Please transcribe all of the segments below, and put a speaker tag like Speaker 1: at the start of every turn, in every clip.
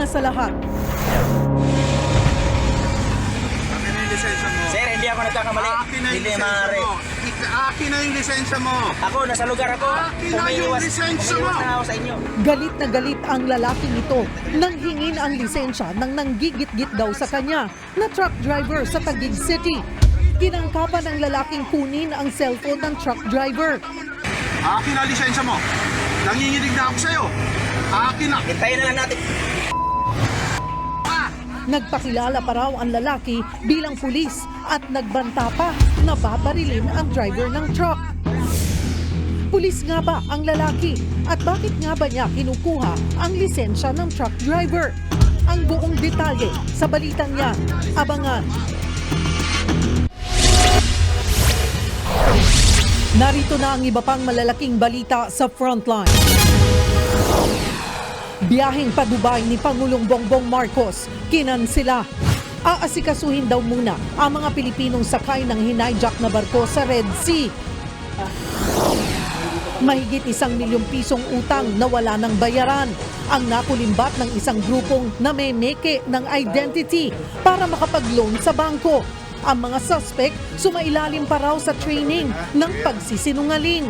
Speaker 1: una sa lahat.
Speaker 2: Lisensya mo.
Speaker 3: Sir, hindi ako nagkakamali. Hindi maaari.
Speaker 2: Akin na yung lisensya mo.
Speaker 3: Ako, nasa lugar ako.
Speaker 2: Akin na yung lisensya mo.
Speaker 3: Umiiwas na ako sa inyo.
Speaker 1: Galit na galit ang lalaking ito nang hingin ang lisensya ng nanggigit-git daw sa kanya na truck driver sa Taguig City. Kinangkapan ng lalaking kunin ang cellphone ng truck driver.
Speaker 2: Akin na lisensya mo. Nanginginig na ako sa'yo. Akin na.
Speaker 3: Hintayin na lang natin.
Speaker 1: Nagpakilala pa raw ang lalaki bilang pulis at nagbanta pa na babarilin ang driver ng truck. Pulis nga ba ang lalaki at bakit nga ba niya kinukuha ang lisensya ng truck driver? Ang buong detalye sa balitang yan, abangan. Narito na ang iba pang malalaking balita sa Frontline. Biyaheng pa Dubai ni Pangulong Bongbong Marcos, kinansela. Aasikasuhin daw muna ang mga Pilipinong sakay ng hinijack na barko sa Red Sea. Mahigit 1 milyong pisong utang na wala ng bayaran ang nakulimbat ng isang grupong namemeke ng identity para makapag-loan sa bangko. Ang mga suspect sumailalim pa raw sa training ng pagsisinungaling.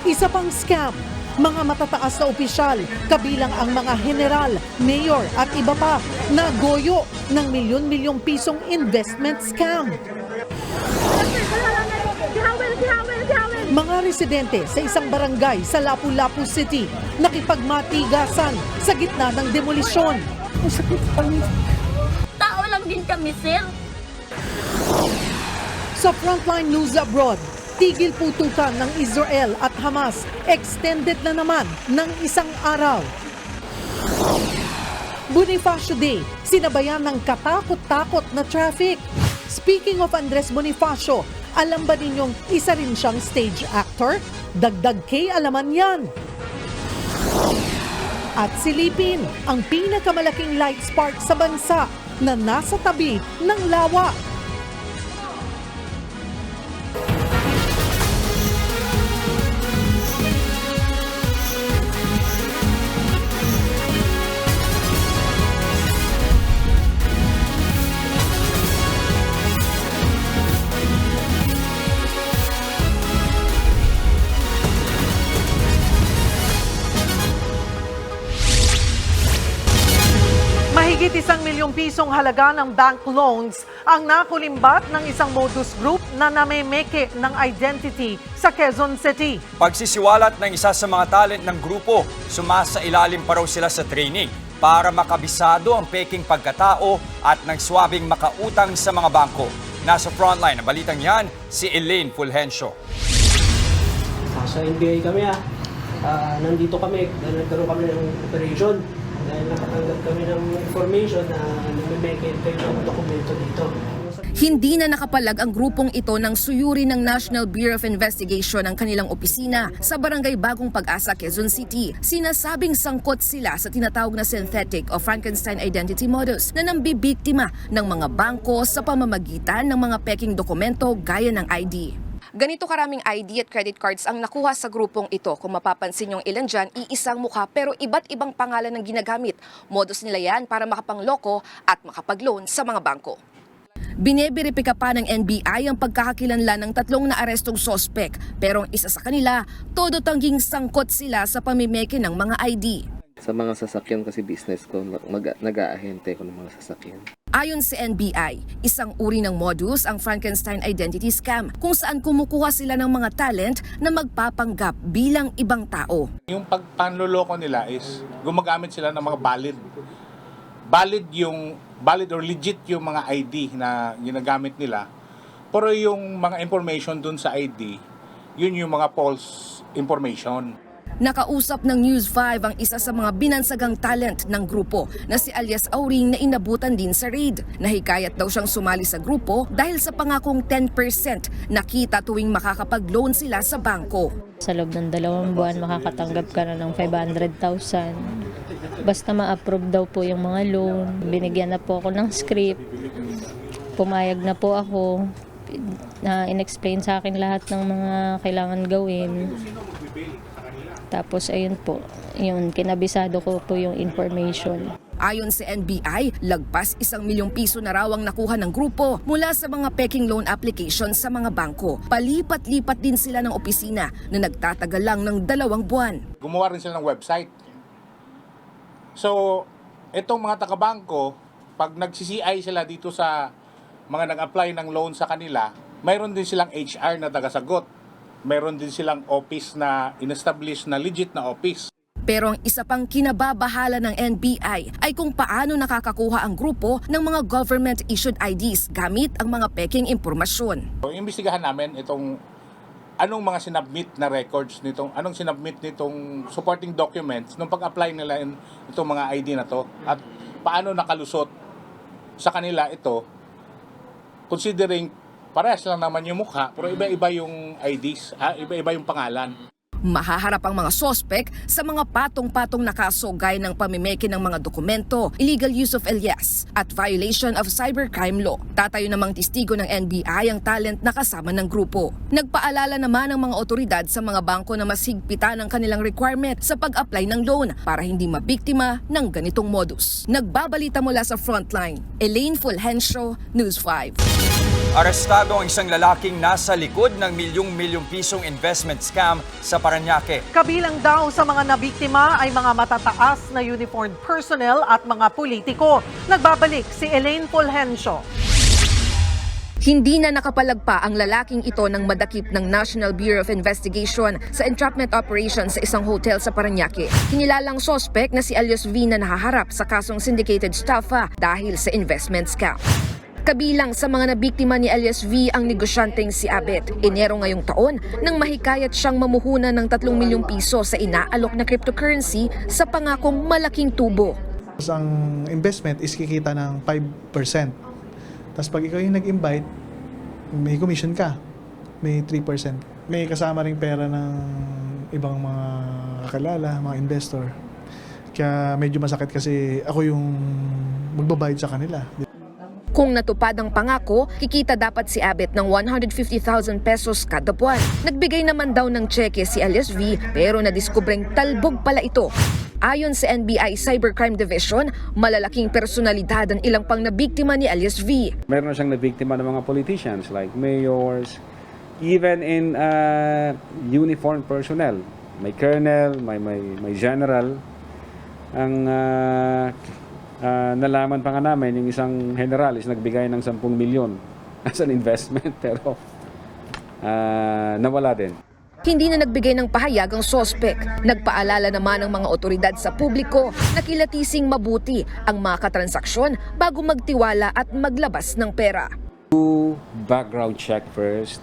Speaker 1: Isa pang scam, mga matataas na opisyal, kabilang ang mga general, mayor at iba pa, na goyo ng milyon-milyong pisong investment scam. Mga residente sa isang barangay sa Lapu-Lapu City nakipagmatigasan sa gitna ng demolisyon.
Speaker 4: Tao lang din kami, sir.
Speaker 1: Sa Frontline News Abroad, tigil putukan ng Israel at Hamas extended na naman ng isang araw. Bonifacio Day, sinabayan ng katakot-takot na traffic. Speaking of Andres Bonifacio, alam ba ninyong isa rin siyang stage actor? Dagdag kay alaman yan. At silipin ang pinakamalaking light spark sa bansa na nasa tabi ng lawa. Mahigit 1 milyong pisong halaga ng bank loans ang nakulimbat ng isang modus group na namemeke ng identity sa Quezon City.
Speaker 5: Pagsisiwalat ng isa sa mga talent ng grupo, sumasailalim pa raw sila sa training para makabisado ang peking pagkatao at nagswabing makautang sa mga bangko. Nasa frontline ng balitang yan, si Elaine Fulgencio.
Speaker 6: Sa NBI kami nandito kami, nagkaroon kami ng operation. Dahil nakatanggap kami ng information na namimeke kayo ng dokumento dito.
Speaker 7: Hindi na nakapalag ang grupong ito ng suyuri ng National Bureau of Investigation ang kanilang opisina sa Barangay Bagong Pag-asa, Quezon City. Sinasabing sangkot sila sa tinatawag na synthetic o Frankenstein identity modus na nambibiktima ng mga bangko sa pamamagitan ng mga peking dokumento gaya ng ID. Ganito karaming ID at credit cards ang nakuha sa grupong ito. Kung mapapansin yung ilan dyan, iisang mukha pero iba't ibang pangalan ang ginagamit. Modus nila yan para makapangloko at makapag-loan sa mga bangko. Bineberipika pa ng NBI ang pagkakakilanlan ng 3 na arestong sospek pero ang isa sa kanila, todo tangging sangkot sila sa pamimeke ng mga ID.
Speaker 8: Sa mga sasakyan kasi business ko, nag-aahente ko ng mga sasakyan.
Speaker 7: Ayon sa NBI, isang uri ng modus ang Frankenstein identity scam kung saan kumukuha sila ng mga talent na magpapanggap bilang ibang tao.
Speaker 9: Yung pagpanloloko nila is gumagamit sila ng mga valid or legit yung mga ID na ginagamit nila. Pero yung mga information dun sa ID, yun yung mga false information.
Speaker 7: Nakausap ng News 5 ang isa sa mga binansagang talent ng grupo na si alias Auring na inabutan din sa raid. Nahikayat daw siyang sumali sa grupo dahil sa pangakong 10% na kita tuwing makakapag-loan sila sa bangko.
Speaker 10: Sa loob ng 2 buwan, makakatanggap ka na ng 500,000. Basta ma-approve daw po yung mga loan. Binigyan na po ako ng script. Pumayag na po ako. In-explain sa akin lahat ng mga kailangan gawin. Tapos ayun po, yung kinabisado ko po yung information.
Speaker 7: Ayon sa NBI, lagpas 1 milyong piso na raw ang nakuha ng grupo mula sa mga peking loan applications sa mga bangko. Palipat-lipat din sila ng opisina na nagtatagal lang ng 2 buwan.
Speaker 9: Gumawa rin sila ng website. So, itong mga taga-bangko, pag nag-CCI sila dito sa mga nag-apply ng loan sa kanila, mayroon din silang HR na tagasagot. Mayroon din silang office na in-establish na legit na office.
Speaker 7: Pero ang isa pang kinababahala ng NBI ay kung paano nakakakuha ang grupo ng mga government-issued IDs gamit ang mga peking impormasyon.
Speaker 9: So, imbestigahan namin itong anong mga sinubmit na records nitong, anong sinubmit nitong supporting documents nung pag-apply nila itong mga ID na to at paano nakalusot sa kanila ito, considering parehas lang naman yung mukha pero iba-iba yung IDs, iba-iba yung pangalan.
Speaker 7: Mahaharap ang mga sospek sa mga patong-patong na kaso gaya ng pamimeke ng mga dokumento, illegal use of alias, at violation of cybercrime law. Tatayo namang testigo ng NBI ang talent na kasama ng grupo. Nagpaalala naman ang mga otoridad sa mga bangko na mas higpitan ang kanilang requirement sa pag-apply ng loan para hindi mabiktima ng ganitong modus. Nagbabalita mula sa Frontline, Elaine Fulgencio, News 5.
Speaker 5: Arestado ang isang lalaking nasa likod ng milyong-milyong pisong investment scam sa Parañaque.
Speaker 1: Kabilang daw sa mga nabiktima ay mga matataas na uniformed personnel at mga politiko. Nagbabalik si Elaine Fulgencio.
Speaker 7: Hindi na nakapalagpa ang lalaking ito ng madakip ng National Bureau of Investigation sa entrapment operation sa isang hotel sa Parañaque. Kinilalang sospek na si Elias V na nahaharap sa kasong syndicated staffa dahil sa investment scam. Kabilang sa mga nabiktima ni Elias V ang negosyanteng si Abet. Enero ngayong taon nang mahikayat siyang mamuhunan ng 3 milyong piso sa inaalok na cryptocurrency sa pangakong malaking tubo.
Speaker 4: Ang investment is kikita ng 5%. Tapos pag ikaw yung nag-invite, may commission ka. May 3%. May kasama ring pera ng ibang mga kakilala, mga investor. Kaya medyo masakit kasi ako yung magbabayad sa kanila.
Speaker 7: Kung natupad ang pangako, kikita dapat si Abet ng 150,000 pesos kada buwan. Nagbigay naman daw ng cheque si Elias V pero nadiskubreng talbog pala ito. Ayon sa NBI Cybercrime Division, malalaking personalidad ang ilang pang nabiktima ni Elias V.
Speaker 11: Meron na siyang nabiktima ng mga politicians like mayors, even in uniformed personnel. May colonel, may general. Ang nalaman pa nga namin, yung isang general is nagbigay ng 10 milyon as an investment pero nawala din.
Speaker 7: Hindi na nagbigay ng pahayag ang sospek. Nagpaalala naman ang mga otoridad sa publiko na kilatising mabuti ang mga katransaksyon bago magtiwala at maglabas ng pera.
Speaker 11: Do background check first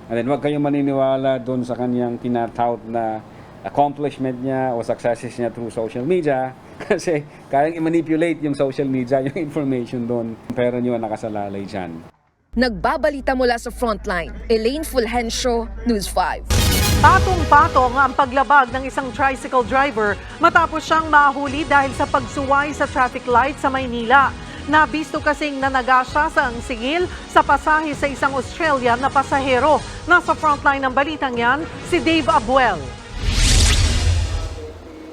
Speaker 11: and then huwag kayong maniniwala doon sa kanyang tinatawag na accomplishment niya o successes niya through social media kasi kayang i-manipulate yung social media, yung information doon. Pera niyo ang nakasalalay dyan.
Speaker 7: Nagbabalita mula sa Frontline, Elaine Fulgencio, News 5.
Speaker 1: Patong-patong ang paglabag ng isang tricycle driver matapos siyang mahuli dahil sa pagsuway sa traffic light sa Maynila. Nabisto kasing nanaga siya sa singil sa pasahe sa isang Australian na pasahero. Nasa Frontline ng balitang yan, si Dave Abuel.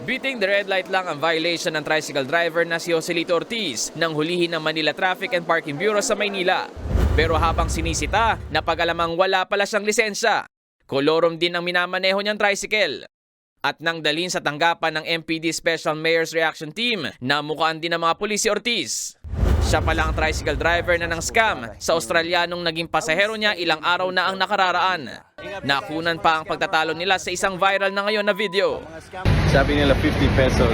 Speaker 12: Beating the red light lang ang violation ng tricycle driver na si Joselito Ortiz nang hulihin ng Manila Traffic and Parking Bureau sa Maynila. Pero habang sinisita, napag-alamang wala pala siyang lisensya. Kolorom din ang minamaneho niyang tricycle. At nang dalhin sa tanggapan ng MPD Special Mayor's Reaction Team, namukaan din ng mga pulis si Ortiz. Siya pala ang tricycle driver na ng scam sa Australianong naging pasahero niya ilang araw na ang nakararaan. Nakunan pa ang pagtatalo nila sa isang viral na ngayon na video.
Speaker 11: Sabi nila 50 pesos.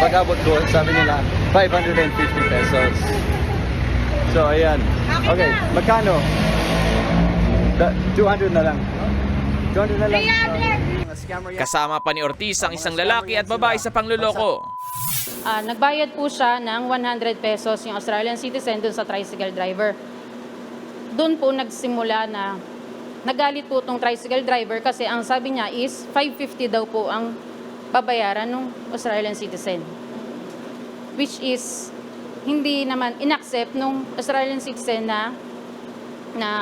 Speaker 11: Pag-abot ko, sabi nila 550 pesos. So, ayan. Okay, magkano? 200 na lang. 200 na lang.
Speaker 12: Kasama pa ni Ortiz ang isang lalaki at babae sa pangluloko.
Speaker 13: Nagbayad po siya ng 100 pesos yung Australian citizen dun sa tricycle driver. Doon po nagsimula na nagalit po itong tricycle driver kasi ang sabi niya is 550 daw po ang babayaran ng Australian citizen. Which is hindi naman inaccept nung Australian citizen na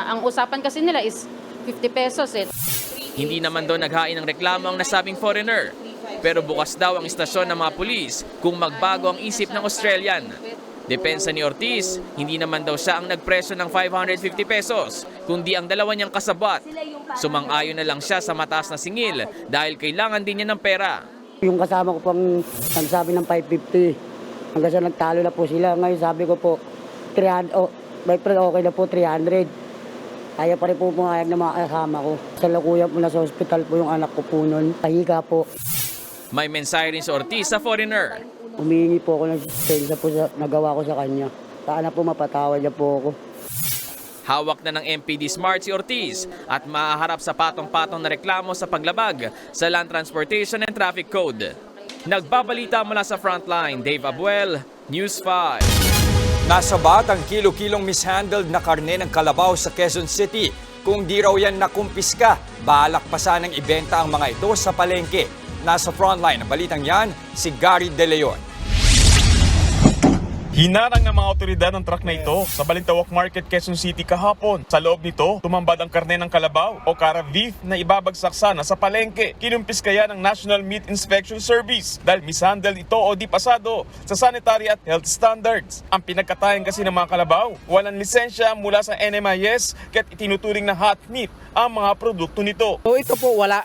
Speaker 13: ang usapan kasi nila is 50 pesos eh.
Speaker 12: Hindi naman doon naghain ng reklamo ang nasabing foreigner. Pero bukas daw ang istasyon ng mga pulis kung magbago ang isip ng Australian. Depensa ni Ortiz, hindi naman daw siya ang nagpresyo ng 550 pesos, kundi ang dalawa niyang kasabwat. Sumang-ayon na lang siya sa mataas na singil dahil kailangan din niya ng pera.
Speaker 14: Yung kasama ko pang nagsabi ng 550, hanggang sa nagtalo na po sila. Ngayon sabi ko po, 300, my friend, okay na po 300. Kaya pa rin po pumayag ng mga kasama ko. Sa Lakuyan po na sa hospital po yung anak ko po noon. Pahiga po.
Speaker 12: May mensahe rin si Ortiz sa foreigner.
Speaker 14: Humihingi po ako ng sensya po sa nagawa ko sa kanya. Sana po mapatawad niya po ako.
Speaker 12: Hawak na ng MPD Smart si Ortiz at maaharap sa patong-patong na reklamo sa paglabag sa Land Transportation and Traffic Code. Nagbabalita mula sa Frontline, Dave Abuel, News 5.
Speaker 5: Nasabat ang kilo-kilong mishandled na karne ng kalabaw sa Quezon City. Kung di raw yan nakumpiska, balak pa sanang ibenta ang mga ito sa palengke. Nasa Frontline ng balitang yan, si Gary De Leon.
Speaker 15: Hinarang ng mga otoridad ng truck na ito sa Balintawak Market, Quezon City kahapon. Sa loob nito, tumambad ang karne ng kalabaw o cara beef na ibabagsak sana sa palengke. Kinumpis kaya ng National Meat Inspection Service dahil mishandle ito o di pasado sa sanitary at health standards. Ang pinagkatayan kasi ng mga kalabaw, walang lisensya mula sa NMIS kaya't itinuturing na hot meat ang mga produkto nito.
Speaker 6: So ito po wala.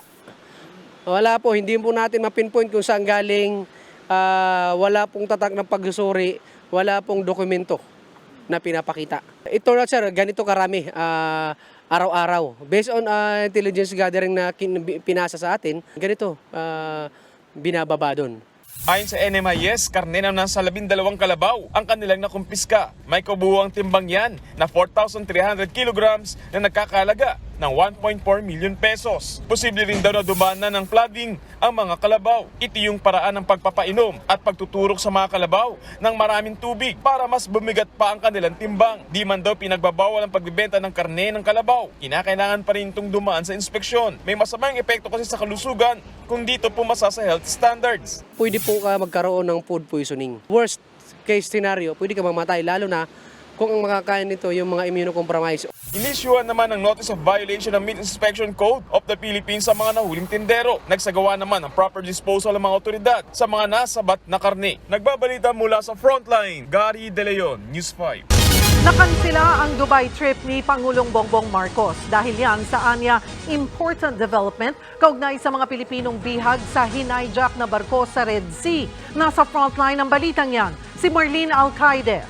Speaker 6: Wala po, hindi po natin mapinpoint kung saan galing. Wala pong tatak ng pagsusuri, wala pong dokumento na pinapakita. Ito na sir, ganito karami araw-araw. Based on intelligence gathering na pinasa sa atin, ganito binababa doon.
Speaker 15: Ayon sa NMIS, karne na nasa 12 kalabaw ang kanilang nakumpiska. May kabuuang timbang yan na 4,300 kilograms na nagkakalaga ng 1.4 million pesos. Posible rin daw na dumana ng flooding ang mga kalabaw. Ito yung paraan ng pagpapainom at pagtuturok sa mga kalabaw ng maraming tubig para mas bumigat pa ang kanilang timbang. Di man daw pinagbabawal ang pagbibenta ng karne ng kalabaw. Kinakailangan pa rin itong dumaan sa inspeksyon. May masamang epekto kasi sa kalusugan kung dito pumasa sa health standards.
Speaker 6: Pwede po ka magkaroon ng food poisoning. Worst case scenario, pwede ka mamatay lalo na kung ang makakain nito yung mga immunocompromised.
Speaker 15: Inisyuhan naman ng Notice of Violation ng Meat Inspection Code of the Philippines sa mga nahuling tindero. Nagsagawa naman ng proper disposal ng mga otoridad sa mga nasabat na karne. Nagbabalita mula sa Frontline, Gary De Leon, News 5.
Speaker 1: Nakansela ang Dubai trip ni Pangulong Bongbong Marcos dahil yan sa anya important development kaugnay sa mga Pilipinong bihag sa hinijack na barko sa Red Sea. Nasa Frontline ng balitang yan, si Marlene Alcaide.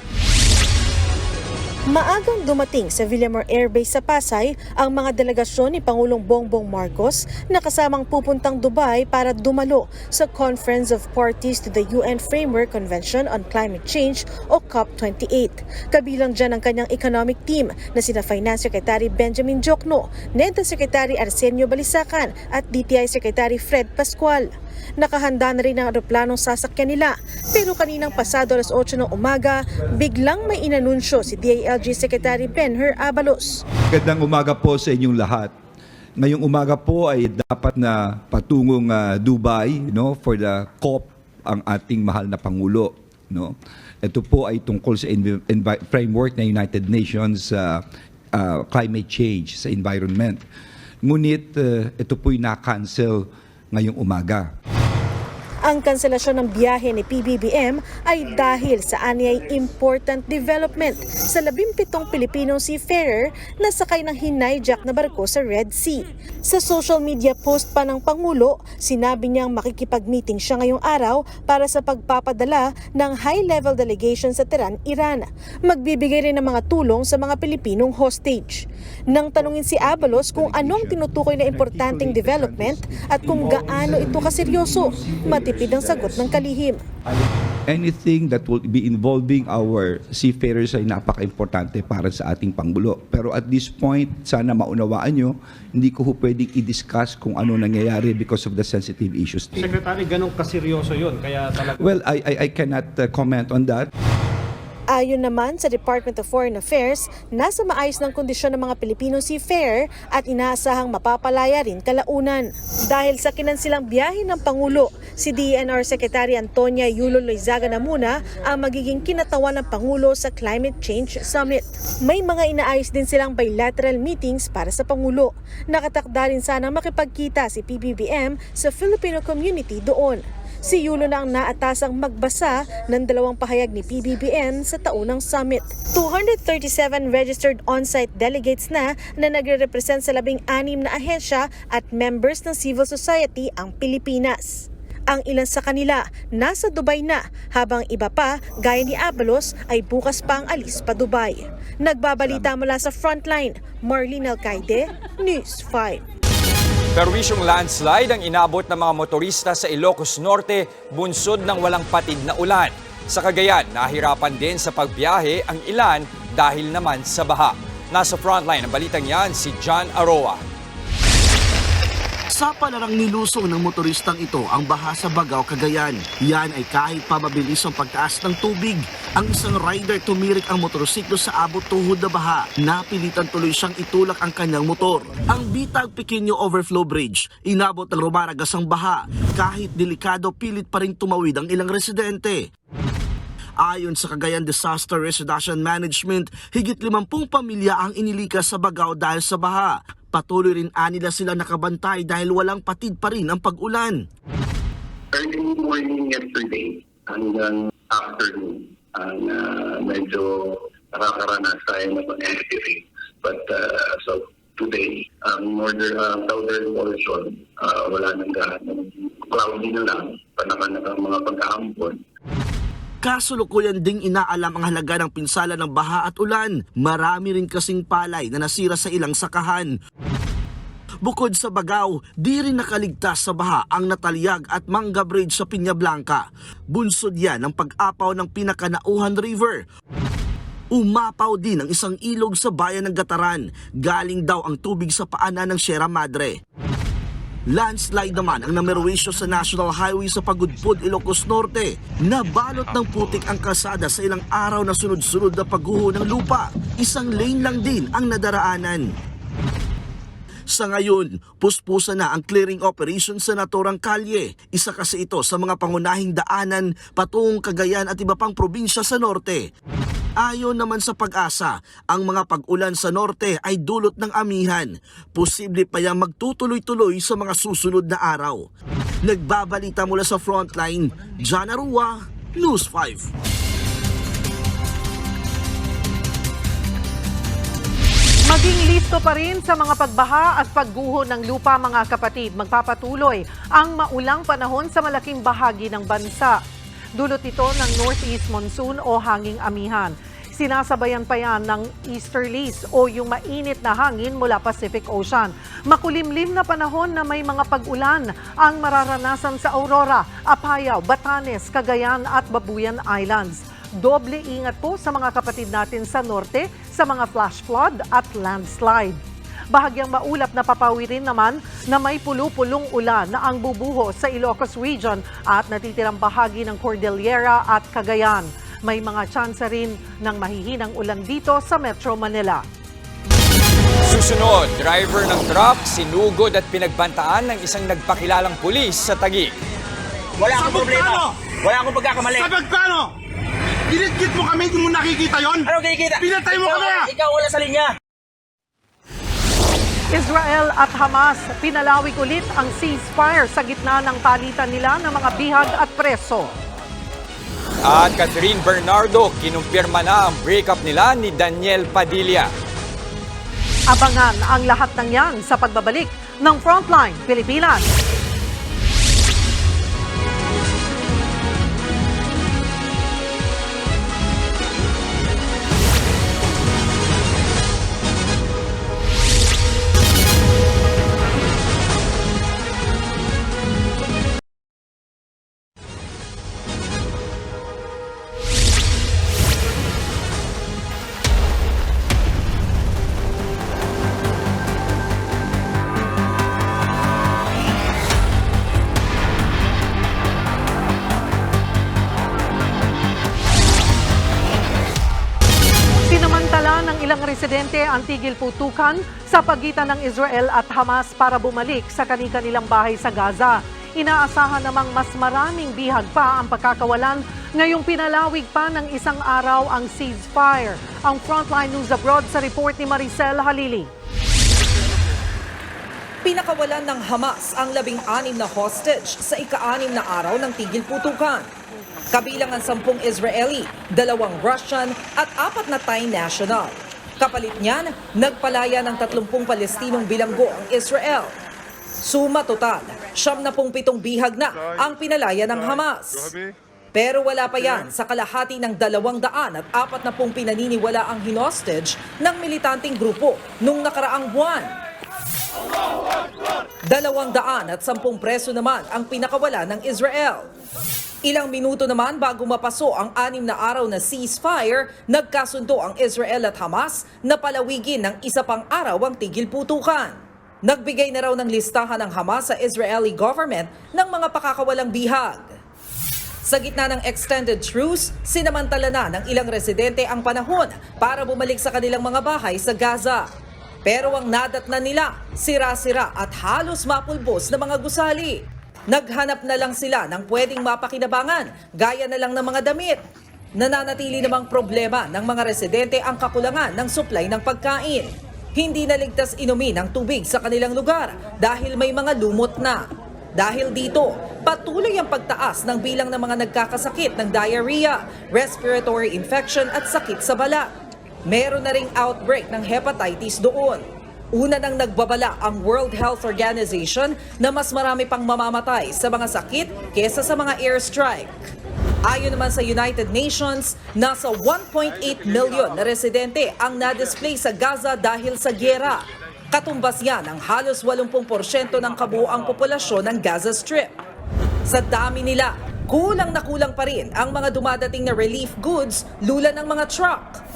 Speaker 16: Maagang dumating sa Villamor Air Base sa Pasay ang mga delegasyon ni Pangulong Bongbong Marcos na kasamang pupuntang Dubai para dumalo sa Conference of Parties to the UN Framework Convention on Climate Change o COP28. Kabilang dyan ang kanyang economic team na sina Finance Secretary Benjamin Jokno, NEDA Secretary Arsenio Balisacan at DTI Secretary Fred Pascual. Nakahanda na rin ang aeroplanong sasakyan nila pero kaninang pasado alas 8 ng umaga, biglang may inanunsyo si DILG Secretary Benher Abalos.
Speaker 17: Magandang umaga po sa inyong lahat. Ngayong umaga po ay dapat na patungong Dubai, for the COP ang ating mahal na Pangulo. Ito po ay tungkol sa framework ng United Nations climate change sa environment. Ngunit ito po'y na-cancel ngayong umaga.
Speaker 16: Ang kanselasyon ng biyahe ni PBBM ay dahil sa anyay important development sa 17 Pilipinong seafarer na sakay ng hinijack na barko sa Red Sea. Sa social media post pa ng Pangulo, sinabi niyang makikipag-meeting siya ngayong araw para sa pagpapadala ng high-level delegation sa Tehran, Iran. Magbibigay rin ng mga tulong sa mga Pilipinong hostage. Nang tanungin si Abalos kung anong tinutukoy na importanteng development at kung gaano ito kaseryoso, matipid ang sagot ng kalihim.
Speaker 17: Anything that will be involving our seafarers ay napaka-importante para sa ating Pangulo. Pero at this point, sana maunawaan nyo, hindi ko pwedeng i-discuss kung ano nangyayari because of the sensitive issues.
Speaker 18: Secretary, ganong kaseryoso yun? Kaya talaga...
Speaker 17: Well, I cannot comment on that.
Speaker 16: Ayon naman sa Department of Foreign Affairs, nasa maayos ng kondisyon ng mga Pilipinong seafarer at inaasahang mapapalaya rin kalaunan. Dahil sa kinansilang biyahe ng Pangulo, si DENR Secretary Antonia Yulo Loizaga na muna ang magiging kinatawan ng Pangulo sa Climate Change Summit. May mga inaayos din silang bilateral meetings para sa Pangulo. Nakatakda rin sanang makipagkita si PBBM sa Filipino community doon. Si Yulo na ang naatasang magbasa ng 2 pahayag ni PBBM sa taunang summit. 237 registered on-site delegates na nagre-represent sa 16 na ahensya at members ng civil society ang Pilipinas. Ang ilan sa kanila nasa Dubai na, habang iba pa, gaya ni Abalos, ay bukas pa ang alis pa Dubai. Nagbabalita mula sa Frontline, Marlene Alcaide, News 5.
Speaker 5: Perwisyong landslide ang inabot ng mga motorista sa Ilocos Norte, bunsod ng walang patid na ulan. Sa Cagayan, nahirapan din sa pagbiyahe ang ilan dahil naman sa baha. Nasa frontline ng balitang yan si John Aroa.
Speaker 18: Sa palarang nilusong ng motoristang ito ang baha sa Bagao, Cagayan. Yan ay kahit pa mabilis ang pagtaas ng tubig. Ang isang rider tumirik ang motorsiklo sa abot tuhod na baha. Napilitan tuloy siyang itulak ang kanyang motor. Ang Bitag Pequeño Overflow Bridge, inabot ng rumaragas ang baha. Kahit delikado, pilit pa rin tumawid ang ilang residente. Ayon sa Cagayan Disaster Restoration Management, higit 50 pamilya ang inilikas sa Bagao dahil sa baha. Patuloy rin anila sila nakabantay dahil walang patid pa rin ang pag-ulan.
Speaker 19: Early morning yesterday hanggang afternoon, medyo nakakaranas tayo ng heavy rain. But so today, southern portion, wala nang gaano. Cloudy na lang, panakan ang mga pag-aambon.
Speaker 18: Kasulukuyan ding inaalam ang halaga ng pinsala ng baha at ulan. Marami rin kasing palay na nasira sa ilang sakahan. Bukod sa Bagao, di rin nakaligtas sa baha ang Natalyag at Manga Bridge sa Piña Blanca. Bunsod yan ng pag-apaw ng Pinakanauhan River. Umapaw din ang isang ilog sa bayan ng Gataran. Galing daw ang tubig sa paanan ng Sierra Madre. Landslide naman ang namerwisyo sa National Highway sa Pagudpud, Ilocos Norte. Nabalot ng putik ang kalsada sa ilang araw na sunod-sunod na pagguho ng lupa. Isang lane lang din ang nadaraanan. Sa ngayon, puspusa na ang clearing operation sa naturang kalye. Isa kasi ito sa mga pangunahing daanan patungong Cagayan at iba pang probinsya sa norte. Ayon naman sa Pag-asa, ang mga pag-ulan sa norte ay dulot ng amihan. Posible pa yang magtutuloy-tuloy sa mga susunod na araw. Nagbabalita mula sa Frontline, John Arua, News 5.
Speaker 1: Maging listo pa rin sa mga pagbaha at pagguho ng lupa, mga kapatid. Magpapatuloy ang maulang panahon sa malaking bahagi ng bansa. Dulot ito ng northeast monsoon o hanging amihan. Sinasabayan pa yan ng easterlies o yung mainit na hangin mula Pacific Ocean. Makulimlim na panahon na may mga pag-ulan ang mararanasan sa Aurora, Apayao, Batanes, Cagayan at Babuyan Islands. Doble ingat po sa mga kapatid natin sa norte sa mga flash flood at landslide. Bahagyang maulap na papawirin naman na may pulu-pulong ulan na ang bubuho sa Ilocos Region at natitirang bahagi ng Cordillera at Cagayan. May mga tsansa rin ng mahihinang ulan dito sa Metro Manila.
Speaker 5: Susunod, driver ng truck sinugod at pinagbantaan ng isang nagpakilalang pulis sa Taguig.
Speaker 3: Wala akong problema. Wala akong pagkakamali.
Speaker 2: Sa pagkano? Ginit-git mo kami, hindi mo nakikita yon?
Speaker 3: Ano nakikita?
Speaker 2: Pinatay mo kami!
Speaker 3: Ikaw wala sa linya.
Speaker 1: Israel at Hamas pinalawig ulit ang ceasefire sa gitna ng palitan nila ng mga bihag at preso.
Speaker 5: At Catherine Bernardo, kinumpirma na ang breakup nila ni Daniel Padilla.
Speaker 1: Abangan ang lahat ng yan sa pagbabalik ng Frontline Pilipinas. residente ang tigil putukan sa pagitan ng Israel at Hamas para bumalik sa kani-kanilang bahay sa Gaza. Inaasahan namang mas maraming bihag pa ang pagkakawalan ngayong pinalawig pa ng isang araw ang ceasefire. Ang Frontline News Abroad sa report ni Maricel Halili.
Speaker 20: Pinakawalan ng Hamas ang 16 na hostage sa ika-6 na araw ng tigil putukan. Kabilang ang 10 Israeli, 2 Russian at 4 na Thai national. Kapalit niyan, nagpalaya ng 30 Palestinong bilanggo ang Israel. Suma total, 77 bihag na ang pinalaya ng Hamas. Pero wala pa yan sa kalahati ng 240 pinaniniwala ang hinostage ng militanteng grupo nung nakaraang buwan. 210 preso naman ang pinakawala ng Israel. Ilang minuto naman bago mapaso ang 6 na araw na ceasefire, nagkasundo ang Israel at Hamas na palawigin ng isa pang araw ang tigil putukan. Nagbigay na raw ng listahan ng Hamas sa Israeli government ng mga pakakawalang bihag. Sa gitna ng extended truce, sinamantala na ng ilang residente ang panahon para bumalik sa kanilang mga bahay sa Gaza. Pero ang nadatnan nila, sira-sira at halos mapulbos na mga gusali. Naghanap na lang sila ng pwedeng mapakinabangan, gaya na lang ng mga damit. Nananatili namang problema ng mga residente ang kakulangan ng supply ng pagkain. Hindi naligtas inumin ang tubig sa kanilang lugar dahil may mga lumot na. Dahil dito, patuloy ang pagtaas ng bilang ng mga nagkakasakit ng diarrhea, respiratory infection at sakit sa balat. Meron na ring outbreak ng hepatitis doon. Una nang nagbabala ang World Health Organization na mas marami pang mamamatay sa mga sakit kesa sa mga airstrike. Ayon naman sa United Nations, nasa 1.8 million na residente ang na-display sa Gaza dahil sa gyera. Katumbas yan ang halos 80% ng kabuuang populasyon ng Gaza Strip. Sa dami nila, kulang na kulang pa rin ang mga dumadating na relief goods lula ng mga truck.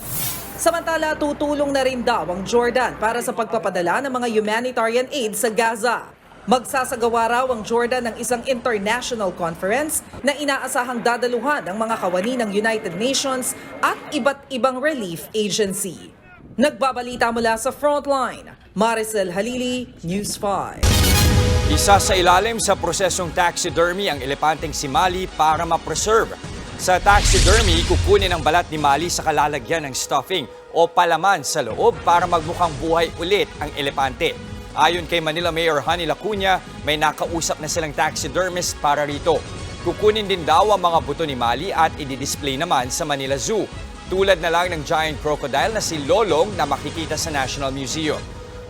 Speaker 20: Samantala, tutulong na rin daw ang Jordan para sa pagpapadala ng mga humanitarian aid sa Gaza. Magsasagawa raw ang Jordan ng isang international conference na inaasahang dadaluhan ng mga kawani ng United Nations at iba't ibang relief agency. Nagbabalita mula sa Frontline, Maricel Halili, News 5.
Speaker 5: Isa sa ilalim sa prosesong taxidermy ang elepanteng si Mali para ma-preserve. Sa taxidermy, kukunin ang balat ni Mali sa kalalagyan ng stuffing o palaman sa loob para magmukhang buhay ulit ang elepante. Ayon kay Manila Mayor Honey Lacuna, may nakausap na silang taxidermist para rito. Kukunin din daw ang mga buto ni Mali at i-display naman sa Manila Zoo. Tulad na lang ng giant crocodile na si Lolong na makikita sa National Museum.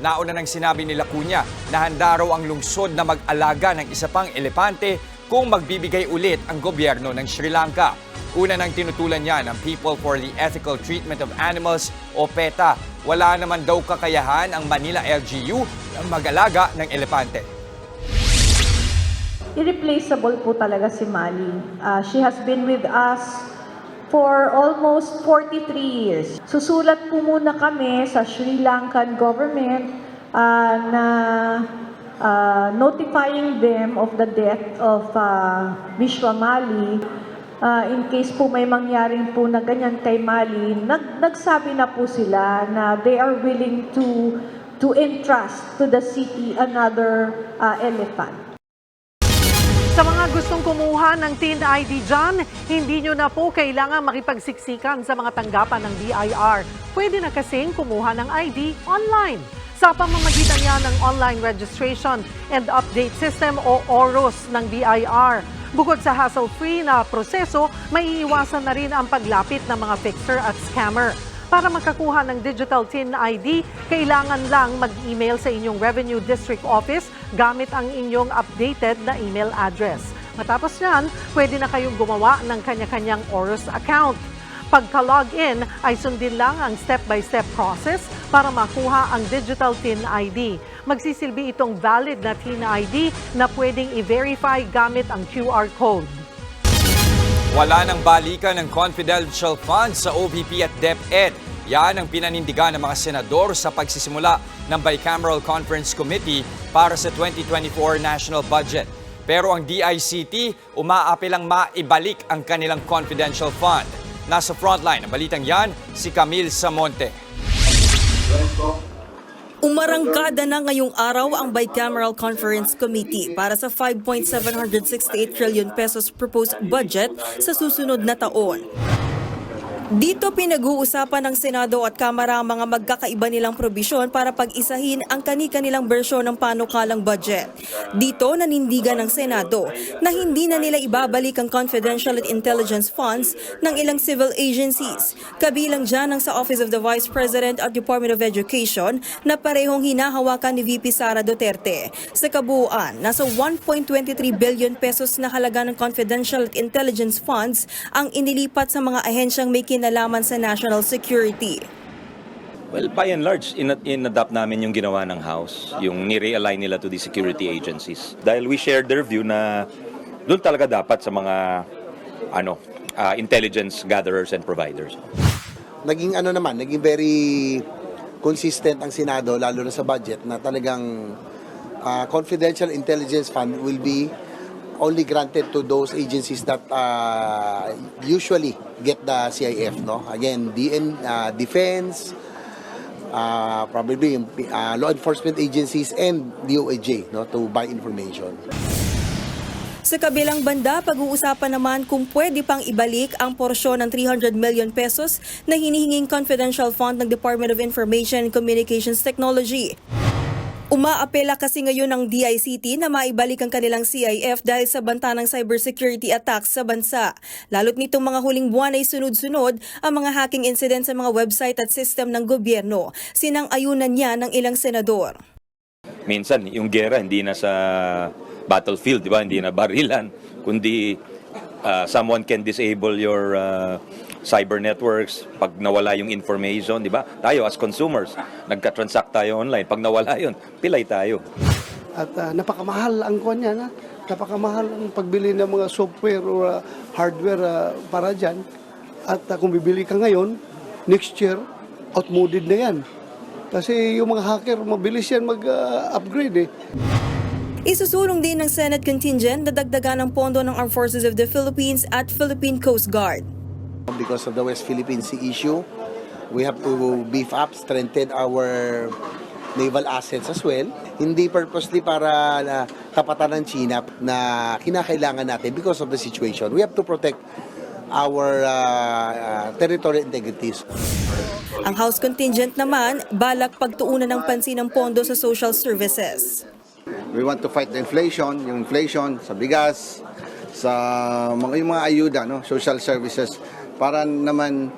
Speaker 5: Nauna nang sinabi ni Lacuna na handa raw ang lungsod na mag-alaga ng isa pang elepante kung magbibigay ulit ang gobyerno ng Sri Lanka. Una nang tinutulan niya ng People for the Ethical Treatment of Animals o PETA. Wala naman daw kakayahan ang Manila LGU na mag-alaga ng elepante.
Speaker 21: Irreplaceable po talaga si Mali. She has been with us for almost 43 years. Susulat po muna kami sa Sri Lankan government na notifying them of the death of Vishwa Mali. In case po may mangyaring po na ganyan kay Mali, nagsabi na po sila na they are willing to entrust to the city another elephant.
Speaker 1: Sa mga gustong kumuha ng Teen ID dyan, hindi nyo na po kailangan makipagsiksikan sa mga tanggapan ng BIR. Pwede na kasing kumuha ng ID online sa pamamagitan niya ng online registration and update system o ORUS ng BIR. Bukod sa hassle-free na proseso, may iiwasan na rin ang paglapit ng mga fixer at scammer. Para makakuha ng Digital Teen ID, kailangan lang mag-email sa inyong Revenue District Office gamit ang inyong updated na email address. Matapos yan, pwede na kayong gumawa ng kanya-kanyang ORUS account. Pagka-login ay sundin lang ang step-by-step process para makuha ang Digital Teen ID. Magsisilbi itong valid na Teen ID na pwedeng i-verify gamit ang QR code.
Speaker 5: Wala nang balikan ng confidential funds sa OVP at DepEd. Yan ang pinanindigan ng mga senador sa pagsisimula ng Bicameral Conference Committee para sa 2024 National Budget. Pero ang DICT umaapilang maibalik ang kanilang confidential fund. Nasa frontline ng balitang yan, si Camille Samonte.
Speaker 8: Umarangkada na ngayong araw ang Bicameral Conference Committee para sa 5.768 trillion pesos proposed budget sa susunod na taon. Dito pinag-uusapan ng Senado at Kamara ang mga magkakaiba nilang probisyon para pag-isahin ang kani-kanilang bersyon ng panukalang budget. Dito nanindigan ng Senado na hindi na nila ibabalik ang confidential at intelligence funds ng ilang civil agencies. Kabilang dyan ang sa Office of the Vice President at Department of Education na parehong hinahawakan ni VP Sara Duterte. Sa kabuuan, nasa 1.23 billion pesos na halaga ng confidential at intelligence funds ang inilipat sa mga ahensyang may kinalaman sa national security.
Speaker 22: Well, by and large, in-adapt namin yung ginawa ng House, yung ni-realign nila to the security agencies. Dahil we shared their view na doon talaga dapat sa mga intelligence gatherers and providers.
Speaker 23: Naging very consistent ang Senado, lalo na sa budget, na talagang confidential intelligence fund will be only granted to those agencies that usually get the CIF, no? Again, defense, probably law enforcement agencies and DOJ, no, to buy information.
Speaker 8: Sa kabilang banda, pag-uusapan naman kung pwede pang ibalik ang porsyon ng 300 million pesos na hinihinging confidential fund ng Department of Information and Communications Technology. Umaapela kasi ngayon ng DICT na maibalik ang kanilang CIF dahil sa banta ng cybersecurity attacks sa bansa. Lalo't nitong mga huling buwan ay sunod-sunod ang mga hacking incident sa mga website at system ng gobyerno. Sinang-ayunan niya ng ilang senador.
Speaker 22: Minsan, yung gera hindi na sa battlefield, di ba? Hindi na barilan, kundi someone can disable your cyber networks pag nawala yung information, di ba? Tayo as consumers, nagka-transact tayo online. Pag nawala yun, pilay tayo.
Speaker 24: At napakamahal ang kuwan yan. Napakamahal ang pagbili ng mga software o hardware para dyan. At kung bibili ka ngayon, next year, outmoded na yan. Kasi yung mga hacker, mabilis yan mag-upgrade
Speaker 8: Isusulong din ng Senate contingent na dagdagan ng pondo ng Armed Forces of the Philippines at Philippine Coast Guard.
Speaker 23: Because of the West Philippine Sea issue, we have to beef up, strengthen our naval assets as well. Hindi purposely para tapatan ng China na kinakailangan natin because of the situation. We have to protect our territorial integrities.
Speaker 8: Ang House contingent naman, balak pagtuunan ng pansin ng pondo sa social services.
Speaker 25: We want to fight the inflation, yung inflation sa bigas, sa yung mga ayuda, no, social services, para naman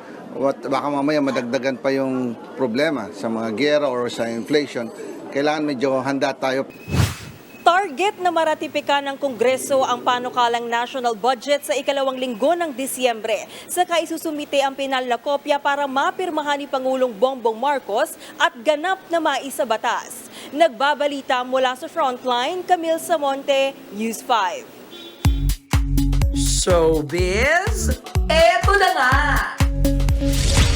Speaker 25: baka mamaya madagdagan pa yung problema sa mga gera or sa inflation. Kailangan medyo handa tayo.
Speaker 8: Target na maratipika ng Kongreso ang panukalang national budget sa ikalawang linggo ng Disyembre. Saka isusumite ang pinal na kopya para mapirmahan ni Pangulong Bongbong Marcos at ganap na maisabatas. Nagbabalita mula sa Frontline, Camille Samonte, News 5.
Speaker 20: Showbiz, eto na nga!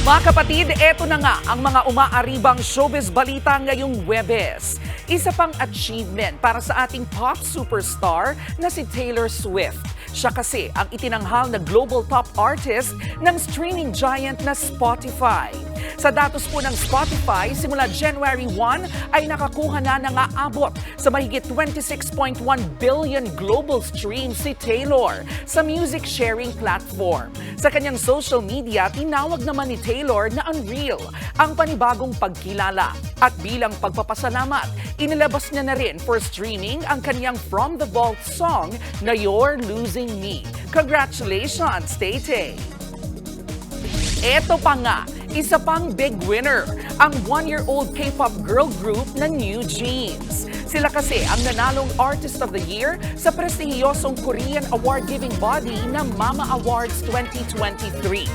Speaker 26: Mga kapatid, eto na nga ang mga umaaribang showbiz balita ngayong Huwebes. Isa pang achievement para sa ating pop superstar na si Taylor Swift. Siya kasi ang itinanghal na global top artist ng streaming giant na Spotify. Sa datos po ng Spotify, simula January 1 ay nakakuha na ng aabot sa mahigit 26.1 billion global streams si Taylor sa music sharing platform. Sa kanyang social media, tinawag naman ni Taylor na unreal ang panibagong pagkilala. At bilang pagpapasalamat, inilabas niya na rin for streaming ang kanyang From the Vault song na You're Losing Me. Congratulations, Tay-Tay! Eto pa nga, isa pang big winner, ang 1-year-old K-pop girl group na New Jeans. Sila kasi ang nanalong Artist of the Year sa prestihiyosong Korean award-giving body na Mama Awards 2023.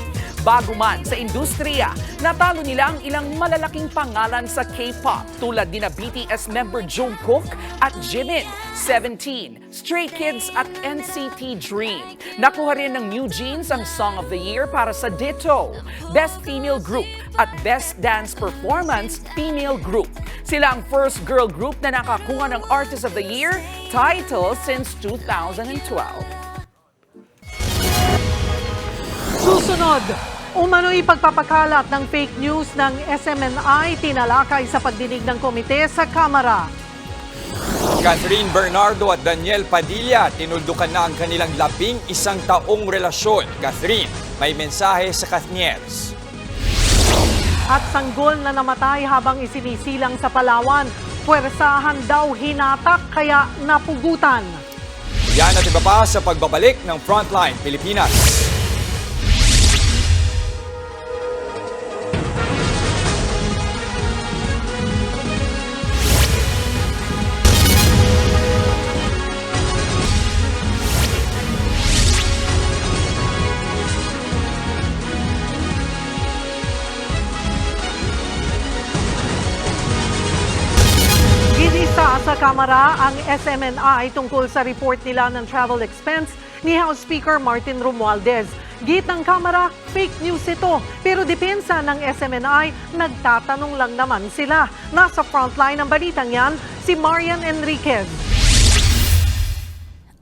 Speaker 26: Bago man sa industriya, natalo nila ang ilang malalaking pangalan sa K-pop tulad nina BTS member Jungkook at Jimin, 17, Stray Kids at NCT Dream. Nakuha rin ng New Jeans ang Song of the Year para sa Ditto, Best Female Group at Best Dance Performance Female Group. Sila ang first girl group na nakakuha ng Artist of the Year title since 2012.
Speaker 1: Susunod, Umano'y pagpapakalat ng fake news ng SMNI tinalakay sa pagdinig ng komite sa Kamara.
Speaker 5: Catherine Bernardo at Daniel Padilla tinuldukan na ang kanilang 11 taong relasyon. Catherine, may mensahe sa Katniers.
Speaker 1: At sanggol na namatay habang isinisilang sa Palawan. Puwersahan daw hinatak kaya napugutan.
Speaker 5: Yan at iba pa sa pagbabalik ng Frontline Pilipinas.
Speaker 1: Ginisa sa Kamara ang SMNI tungkol sa report nila ng travel expense ni House Speaker Martin Romualdez. Git ng Kamara, fake news ito. Pero depensa ng SMNI, nagtatanong lang naman sila. Nasa frontline ng balitang yan, si Marian Enriquez.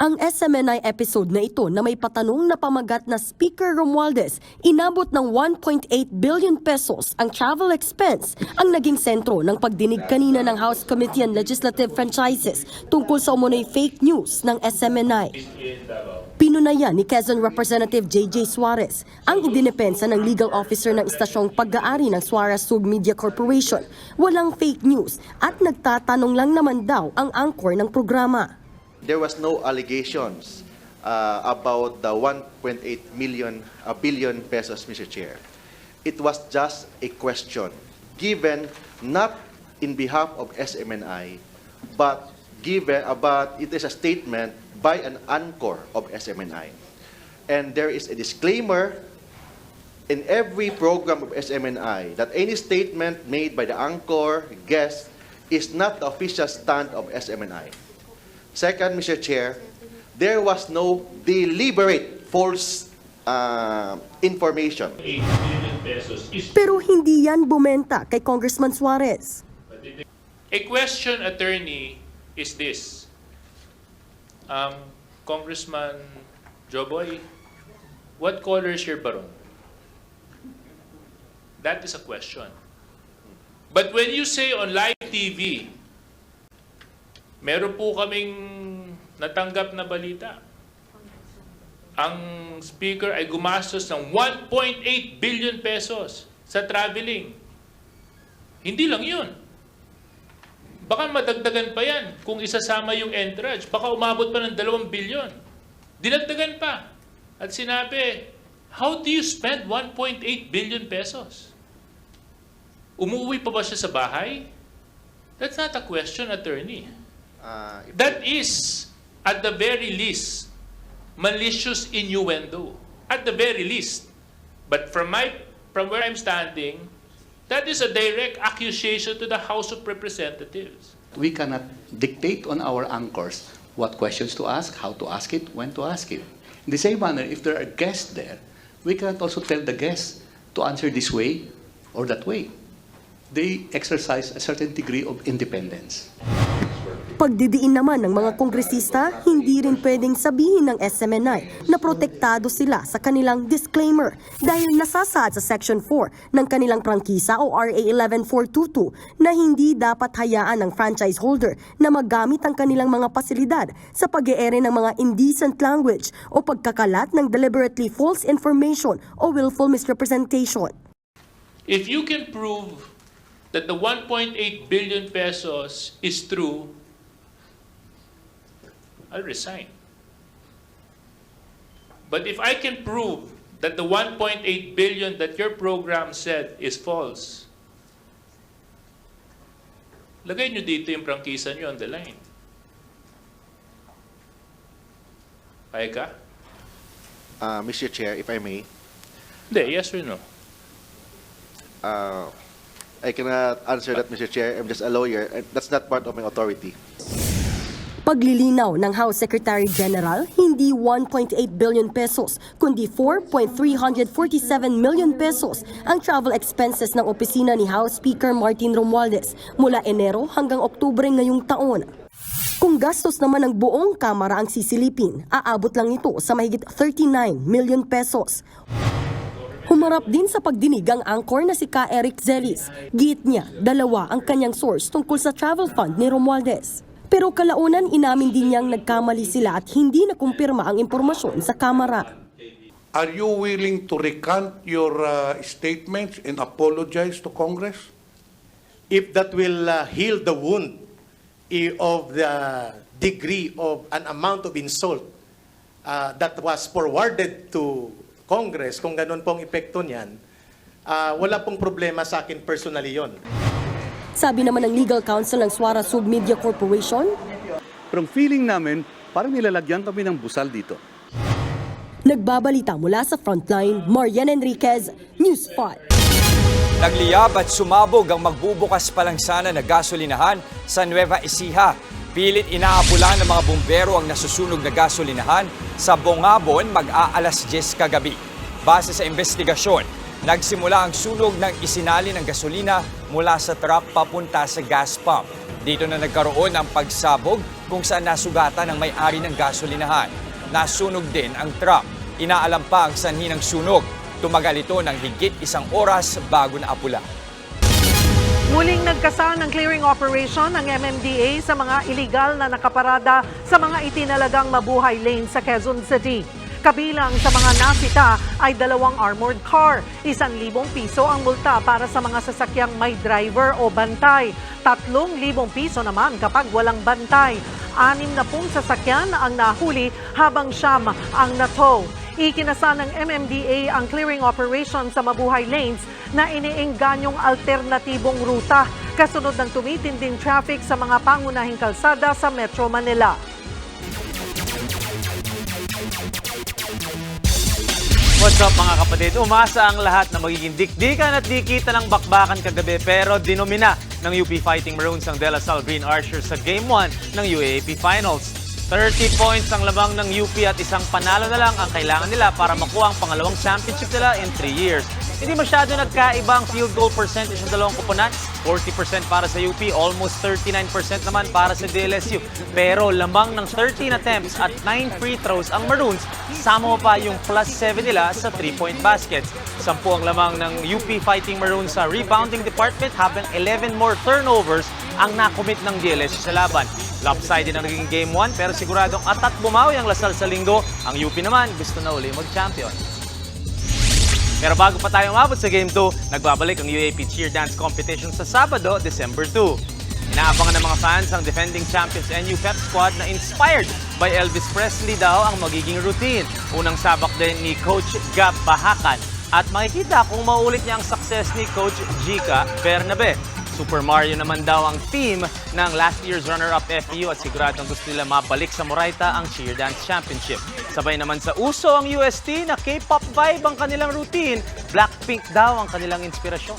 Speaker 4: Ang SMNI episode na ito na may patanong na pamagat na Speaker Romualdez, inabot ng 1.8 billion pesos ang travel expense ang naging sentro ng pagdinig kanina ng House Committee on Legislative Franchises tungkol sa umunoy fake news ng SMNI. Pinunayan ni Quezon Representative J.J. Suarez ang idinepensa ng legal officer ng istasyong pag-aari ng Suarez Sug Media Corporation. Walang fake news at nagtatanong lang naman daw ang anchor ng programa.
Speaker 7: There was no allegations about the 1.8 billion pesos, Mr. Chair. It was just a question given not in behalf of SMNI, but it is a statement by an anchor of SMNI. And there is a disclaimer in every program of SMNI that any statement made by the anchor guest is not the official stand of SMNI. Second, Mr. Chair, there was no deliberate false information.
Speaker 4: Pero hindi yan bumenta kay Congressman Suarez.
Speaker 9: A question, attorney, is this. Congressman Joboy, what color is your barong? That is a question. But when you say on live TV, meron po kaming natanggap na balita. Ang speaker ay gumastos ng 1.8 billion pesos sa traveling. Hindi lang yun. Baka madagdagan pa yan kung isasama yung entourage. Baka umabot pa ng 2 billion. Dinagdagan pa. At sinabi, how do you spend 1.8 billion pesos? Umuwi pa ba siya sa bahay? That's not a question, attorney. That is, at the very least, malicious innuendo. At the very least. But from where I'm standing, that is a direct accusation to the House of Representatives.
Speaker 10: We cannot dictate on our anchors what questions to ask, how to ask it, when to ask it. In the same manner, if there are guests there, we cannot also tell the guests to answer this way or that way. They exercise a certain degree of independence.
Speaker 4: Pagdidiin naman ng mga kongresista, hindi rin pwedeng sabihin ng SMNI na protektado sila sa kanilang disclaimer dahil nasasaad sa Section 4 ng kanilang prangkisa o RA 11422 na hindi dapat hayaan ng franchise holder na magamit ang kanilang mga pasilidad sa pag-eere ng mga indecent language o pagkakalat ng deliberately false information o willful misrepresentation.
Speaker 9: If you can prove that the 1.8 billion pesos is true, I'll resign. But if I can prove that the 1.8 billion that your program said is false, lagay nyo dito yung prangkisa nyo on the line. Kaya ka?
Speaker 7: Mr. Chair, if I may.
Speaker 9: Hindi, yes or no?
Speaker 7: I cannot answer that, Mr. Chair. I'm just a lawyer. That's not part of my authority.
Speaker 4: Paglilinaw ng House Secretary General, hindi 1.8 billion pesos, kundi 4.347 million pesos ang travel expenses ng opisina ni House Speaker Martin Romualdez mula Enero hanggang Oktubre ngayong taon. Kung gastos naman ng buong Kamara ang sisilipin, aabot lang ito sa mahigit 39 million pesos. Humarap din sa pagdinig ang anchor na si Ka Eric Zelis. Giit niya, 2 ang kanyang source tungkol sa travel fund ni Romualdez. Pero kalaunan inamin din niyang nagkamali sila at hindi nakumpirma ang impormasyon sa kamera.
Speaker 6: Are you willing to recant your statements and apologize to Congress?
Speaker 11: If that will heal the wound of the degree of an amount of insult that was forwarded to Congress, kung ganun pong epekto niyan, wala pong problema sa akin personally yon.
Speaker 4: Sabi naman ng legal counsel ng Suara Sub Media Corporation,
Speaker 10: Pero feeling namin, parang nilalagyan kami ng busal dito.
Speaker 4: nagbabalita mula sa Frontline, Marian Enriquez, News 5.
Speaker 5: Nagliyab at sumabog ang magbubukas pa lang sana na gasolinahan sa Nueva Ecija. Pilit inaapulan ng mga bumbero ang nasusunog na gasolinahan sa Bongabon mag-aalas 10 kagabi. Base sa investigasyon, nagsimula ang sunog ng isinali ng gasolina mula sa truck papunta sa gas pump. Dito na nagkaroon ng pagsabog kung saan nasugatan ang may-ari ng gasolinahan. Nasunog din ang truck. Inaalam pa ang sanhi ng sunog. Tumagal ito ng higit 1 oras bago naapula.
Speaker 1: Muling nagkasa ng clearing operation ng MMDA sa mga iligal na nakaparada sa mga itinalagang mabuhay lane sa Quezon City. Kabilang sa mga nasita ay 2 armored car, 1,000 piso ang multa para sa mga sasakyang may driver o bantay, 3,000 piso naman kapag walang bantay. 60 sasakyan ang nahuli habang 9 ang na-tow. Ikinasa ng MMDA ang clearing operation sa mabuhay lanes na iniingganyong alternatibong ruta kasunod ng tumitinding traffic sa mga pangunahing kalsada sa Metro Manila.
Speaker 12: What's up mga kapatid? Umasa ang lahat na magiging dikdikan at dikita ng bakbakan kagabi pero dinomina ng UP Fighting Maroons ang De La Salle Green Archers sa Game 1 ng UAAP Finals. 30 points ang lamang ng UP at isang panalo na lang ang kailangan nila para makuha ang pangalawang championship nila in 3 years. Hindi masyado nagkaiba ang field goal percentage ng dalawang koponan. 40% para sa UP, almost 39% naman para sa DLSU. Pero lamang ng 13 attempts at 9 free throws ang Maroons, sama mo pa yung +7 nila sa 3-point baskets. 10 ang lamang ng UP Fighting Maroons sa rebounding department habang 11 more turnovers ang nakomit ng DLSU sa laban. Lopsided ang naging Game 1 pero siguradong atat bumawi ang Lasal sa linggo. Ang UP naman gusto na uli mag-champion. Pero bago pa tayo umabot sa Game 2, nagbabalik ang UAAP Cheer Dance Competition sa Sabado, December 2. Inaabangan ng mga fans ang defending champions NU Pep Squad na inspired by Elvis Presley daw ang magiging routine. Unang sabak din ni Coach Gab Bahakan at makikita kung maulit niya ang success ni Coach Jika Bernabe. Super Mario naman daw ang team ng last year's runner-up FEU at siguradong gusto nila mabalik sa Moraita ang Cheer Dance Championship. Sabay naman sa uso ang UST na K-pop vibe ang kanilang routine, Blackpink daw ang kanilang inspirasyon.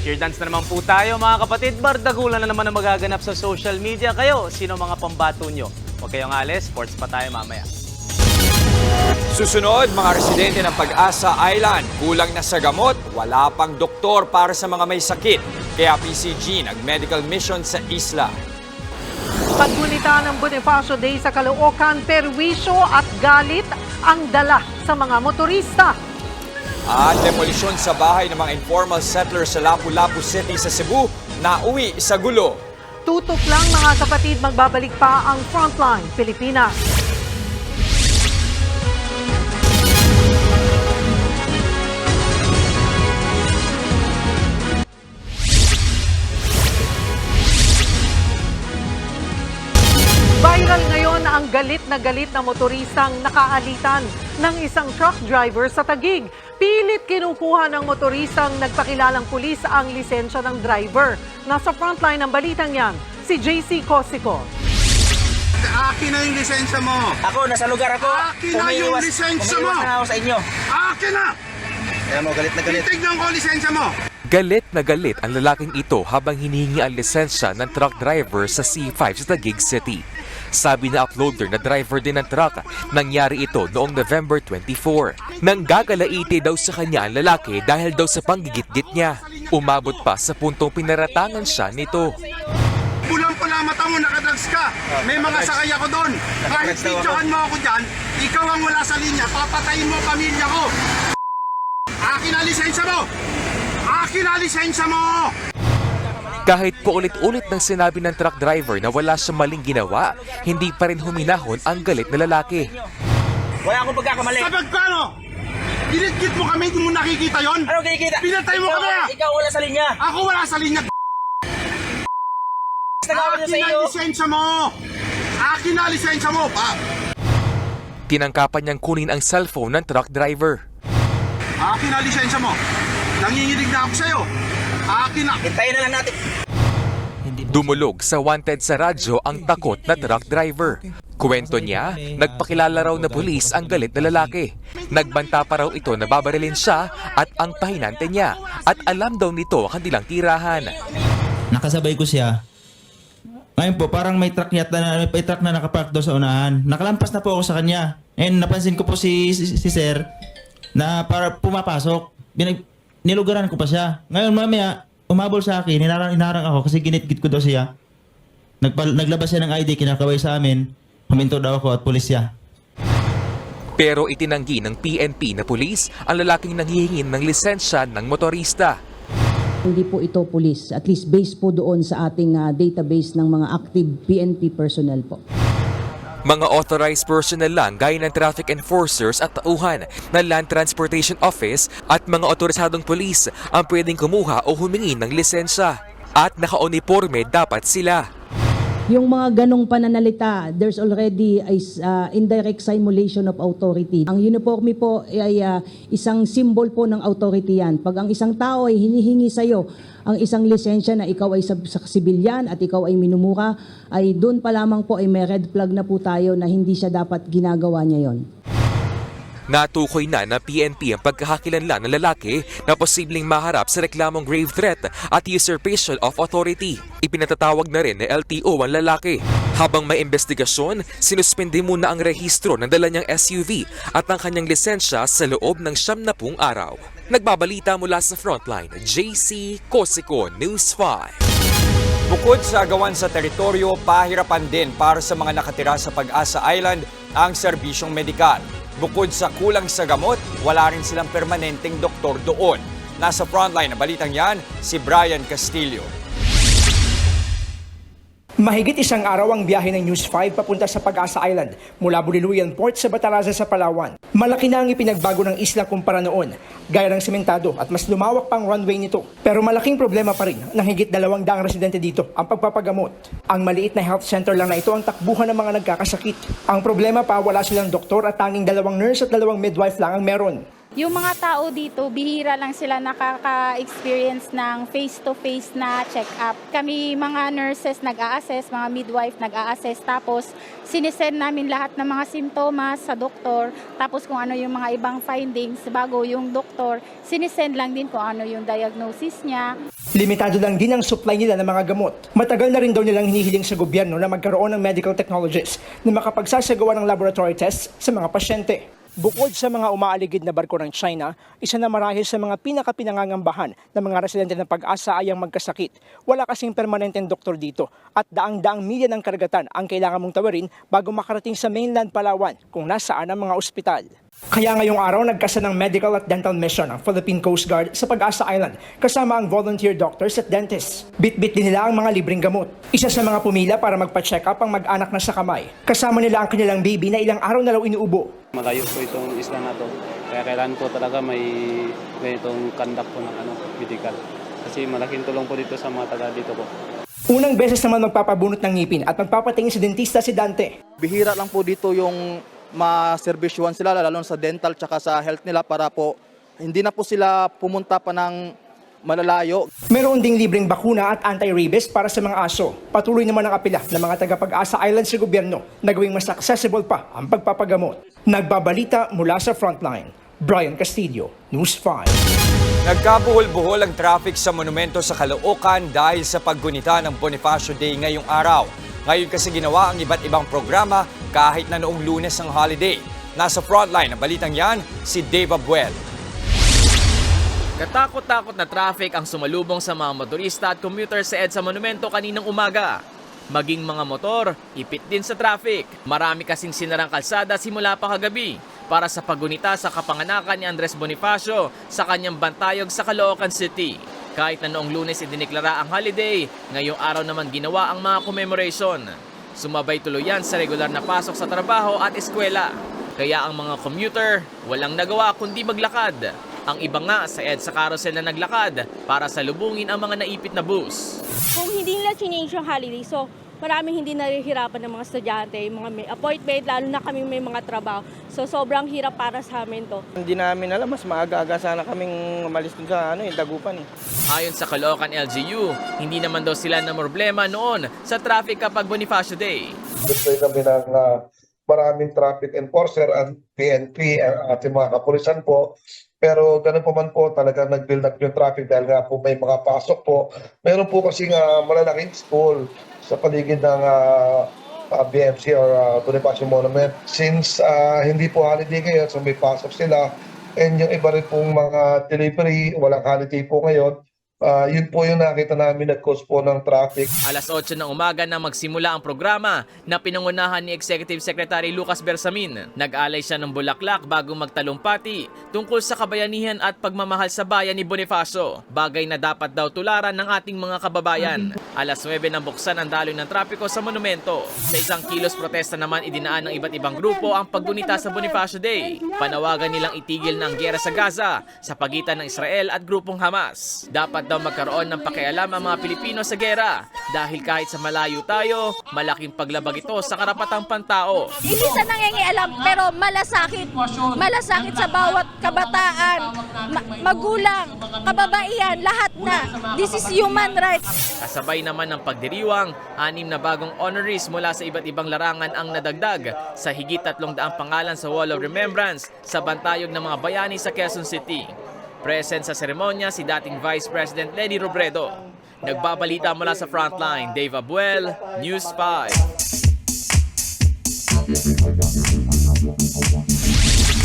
Speaker 12: Cheer Dance na naman po tayo mga kapatid, bardagulan na naman ang magaganap sa social media. Kayo, sino mga pambato nyo? Huwag kayong alis, sports pa tayo mamaya.
Speaker 5: Susunod, mga residente ng Pag-asa Island, kulang na sa gamot, wala pang doktor para sa mga may sakit. Kaya PCG nag-medical mission sa isla.
Speaker 1: Paggunita ng Bonifacio Day sa Caloocan, perwisyo at galit ang dala sa mga motorista.
Speaker 5: At demolisyon sa bahay ng mga informal settlers sa Lapu-Lapu City sa Cebu, nauwi sa gulo.
Speaker 1: Tutok lang mga kapatid, magbabalik pa ang Frontline Pilipinas. Viral ngayon ang galit na motoristang nakaalitan ng isang truck driver sa Taguig. Pilit kinukuha ng motoristang nagpakilalang pulis ang lisensya ng driver. Nasa frontline ng balitang yan, si JC Cosico.
Speaker 2: Akin na yung lisensya mo.
Speaker 3: Ako, nasa lugar ako.
Speaker 2: Akin na yung lisensya mo.
Speaker 3: Umiiwas na ako sa inyo.
Speaker 2: Akin na!
Speaker 3: Kaya mo, galit na galit.
Speaker 2: Titignan ko ang lisensya mo.
Speaker 13: Galit na galit ang lalaking ito habang hinihingi ang lisensya ng truck driver sa C5 sa Taguig City. Sabi na uploader na driver din ng truck, nangyari ito noong November 24. Nang gagalaiti daw sa kanya ang lalaki dahil daw sa panggigit-git niya. Umabot pa sa puntong pinaratangan siya nito.
Speaker 2: Pulang-pula mata mo, nakadrugs ka. May mga sakay ako doon. Kahit videohan mo ako dyan, ikaw ang wala sa linya, papatayin mo pamilya ko. Akin ang lisensya mo! Akin ang lisensya mo!
Speaker 13: Kahit po ulit-ulit nang sinabi ng truck driver na wala siyang maling ginawa, hindi pa rin huminahon ang galit na lalaki.
Speaker 3: Wala akong pagkakamali.
Speaker 2: Sa pagkano? Binitgit mo kami, hindi mo nakikita yon?
Speaker 3: Ano kinikita?
Speaker 2: Pinatay mo kami!
Speaker 3: Ikaw wala sa linya.
Speaker 2: Ako wala sa linya. Akin ang lisensya mo! Akin ang lisensya mo, pa!
Speaker 13: Tinangkapan niyang kunin ang cellphone ng truck driver.
Speaker 2: Akin ang lisensya mo! Nanginginig na ako sa'yo! Akin na!
Speaker 3: Hintayin na lang natin.
Speaker 13: Dumulog sa wanted sa radyo ang takot na truck driver. Kuwento niya, nagpakilala raw na pulis ang galit na lalaki. Nagbanta pa raw ito na babarilin siya at ang pahinante niya. At alam daw nito ang kanilang tirahan.
Speaker 14: Nakasabay ko siya. Ngayon po, parang may truck na nakapark doon sa unahan. Nakalampas na po ako sa kanya. And napansin ko po si sir na para pumapasok. Nilugaran ko pa siya. Ngayon mamaya, umabol sa akin, hinarang ako kasi ginitgit ko daw siya. Naglabas siya ng ID, kinakaway sa amin. Huminto daw ako at pulis siya.
Speaker 13: Pero itinanggi ng PNP na pulis ang lalaking nanghihingin ng lisensya ng motorista.
Speaker 15: Hindi po ito pulis, at least based po doon sa ating database ng mga active PNP personnel po.
Speaker 13: Mga authorized personnel lang gaya ng traffic enforcers at tauhan ng Land Transportation Office at mga otorisadong pulis ang pwedeng kumuha o humingi ng lisensya. At naka-uniforme dapat sila.
Speaker 15: Yung mga ganong pananalita, there's already indirect simulation of authority. Ang uniforme po ay isang symbol po ng authority yan. Pag ang isang tao ay hinihingi sa'yo ang isang lisensya na ikaw ay sa sibilyan at ikaw ay minumura, ay doon pa lamang po ay may red flag na po tayo na hindi siya dapat ginagawa niya yon.
Speaker 13: Natukoy na ng PNP ang pagkakakilanlan ng lalaki na posibleng maharap sa reklamong grave threat at usurpation of authority. Ipinatatawag na rin ng LTO ang lalaki. Habang may investigasyon, sinuspende muna ang rehistro ng dala niyang SUV at ang kanyang lisensya sa loob ng 70 araw. Nagbabalita mula sa Frontline, JC Cosico, News 5.
Speaker 5: Bukod sa agawan sa teritoryo, pahirapan din para sa mga nakatira sa Pag-asa Island ang serbisyong medikal. Bukod sa kulang sa gamot, wala rin silang permanenteng doktor doon. Nasa frontline na balitang yan, si Brian Castillo.
Speaker 16: Mahigit isang araw ang biyahe ng News 5 papunta sa Pag-asa Island mula Buriluyan Port sa Bataraza sa Palawan. Malaki na ang ipinagbago ng isla kumpara noon, gaya ng sementado at mas lumawak pang runway nito. Pero malaking problema pa rin ng higit 200 residente dito ang pagpapagamot. Ang maliit na health center lang na ito ang takbuhan ng mga nagkakasakit. Ang problema pa, wala silang doktor at tanging 2 nurse at 2 midwife lang ang meron.
Speaker 17: Yung mga tao dito, bihira lang sila nakaka-experience ng face-to-face na check-up. Kami mga nurses nag-a-assess, mga midwife nag-a-assess, tapos sinisend namin lahat ng mga simptomas sa doktor, tapos kung ano yung mga ibang findings bago yung doktor, sinisend lang din kung ano yung diagnosis niya.
Speaker 16: Limitado lang din ang supply nila ng mga gamot. Matagal na rin daw nilang hinihiling sa gobyerno na magkaroon ng medical technologists na makapagsasagawa ng laboratory tests sa mga pasyente. Bukod sa mga umaaligid na barko ng China, isa na marahil sa mga pinakapinangangambahan ng mga residente ng Pag-asa ay ang magkasakit. Wala kasing permanenteng doktor dito at daang-daang milya ng karagatan ang kailangan mong tawirin bago makarating sa mainland Palawan kung nasaan ang mga ospital. Kaya ngayong araw nagkasa ng medical at dental mission ang Philippine Coast Guard sa Pag-asa Island kasama ang volunteer doctors at dentists. Bit-bit din nila ang mga libreng gamot. Isa sa mga pumila para magpa-check up ang mag-anak na sa kamay. Kasama nila ang kanilang baby na ilang araw na raw inuubo.
Speaker 18: Malayo po itong isla na to. Kaya kailangan po talaga may itong conduct po ng medical. Kasi malaking tulong po dito sa mga taga dito po.
Speaker 16: Unang beses naman magpapabunot ng ngipin at magpapatingin si dentista si Dante.
Speaker 19: Bihira lang po dito yung ma-servisyohan sila lalo sa dental tsaka sa health nila para po hindi na po sila pumunta pa ng malalayo.
Speaker 16: Meron ding libreng bakuna at anti-rabies para sa mga aso. Patuloy naman ang apela ng mga taga Pag-asa Island sa gobyerno na gawing mas accessible pa ang pagpapagamot. Nagbabalita mula sa Frontline, Brian Castillo, News 5.
Speaker 5: Nagkabuhol-buhol ang traffic sa monumento sa Caloocan dahil sa paggunita ng Bonifacio Day ngayong araw. Ngayon kasi ginawa ang iba't ibang programa kahit na noong Lunes ang holiday. Nasa frontline ng balitang yan, si Dave Abuel.
Speaker 27: Katakot-takot na traffic ang sumalubong sa mga motorista at commuter sa EDSA Monumento kaninang umaga. Maging mga motor, ipit din sa traffic. Marami kasing sinarang kalsada simula pa kagabi. para sa paggunita sa kapanganakan ni Andres Bonifacio sa kanyang bantayog sa Caloocan City. Kahit na noong Lunes idineklara ang holiday, ngayong araw naman ginawa ang mga commemoration. Sumabay tuloy yan sa regular na pasok sa trabaho at eskwela. Kaya ang mga commuter walang nagawa kundi maglakad. Ang iba nga sa EDSA carousel na naglakad para salubungin ang mga naipit na bus.
Speaker 8: Kung hindi nila change yung holiday, so maraming hindi narihirapan ng mga estudyante, mga may appointment, lalo na kami may mga trabaho. So sobrang hirap para sa amin to.
Speaker 20: Hindi namin alam, mas maaga-aga sana kaming umalis dun sa Dagupan.
Speaker 27: Ayon sa Caloocan LGU, hindi naman daw sila na problema noon sa traffic kapag Bonifacio Day.
Speaker 6: Gusto kami ng maraming traffic enforcer at PNP, ating mga kapulisan po. Pero ganun po man po, talagang nag-build up yung traffic dahil nga po may mga pasok po. Meron po kasi malalaking school sa paligid ng BMC or Bonifacio Monument. Since hindi po holiday ngayon, so may pasok sila. And yung iba rin pong mga delivery, walang holiday po ngayon. Yun po yung nakita namin nag-cause po ng traffic.
Speaker 27: Alas 8 ng umaga na magsimula ang programa na pinangunahan ni Executive Secretary Lucas Bersamin. Nag-alay siya ng bulaklak bago magtalumpati tungkol sa kabayanihan at pagmamahal sa bayan ni Bonifacio. Bagay na dapat daw tularan ng ating mga kababayan. Alas 9 nang buksan ang daloy ng trapiko sa monumento. Sa isang kilos protesta naman idinaan ng iba't ibang grupo ang paggunita sa Bonifacio Day. Panawagan nilang itigil ng giyera sa Gaza sa pagitan ng Israel at grupong Hamas. Dapat daw magkaroon ng pakialam ang mga Pilipino sa gera dahil kahit sa malayo tayo, malaking paglabag ito sa karapatang pantao.
Speaker 8: Hindi sa nangingialam, pero malasakit. Malasakit sa bawat kabataan, magulang, kababaihan, lahat na. This is human rights.
Speaker 27: Kasabay naman ng pagdiriwang, 6 na bagong honorees mula sa iba't ibang larangan ang nadagdag sa higit 300 pangalan sa Wall of Remembrance sa bantayog ng mga bayani sa Quezon City. Present sa seremonya si dating Vice President Leni Robredo. Nagbabalita mula sa Frontline, Dave Abuel, News 5.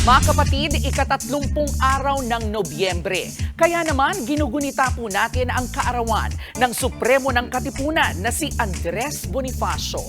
Speaker 26: Mga kapatid, ika-30 araw ng Nobyembre. Kaya naman, ginugunita po natin ang kaarawan ng Supremo ng Katipunan na si Andres Bonifacio.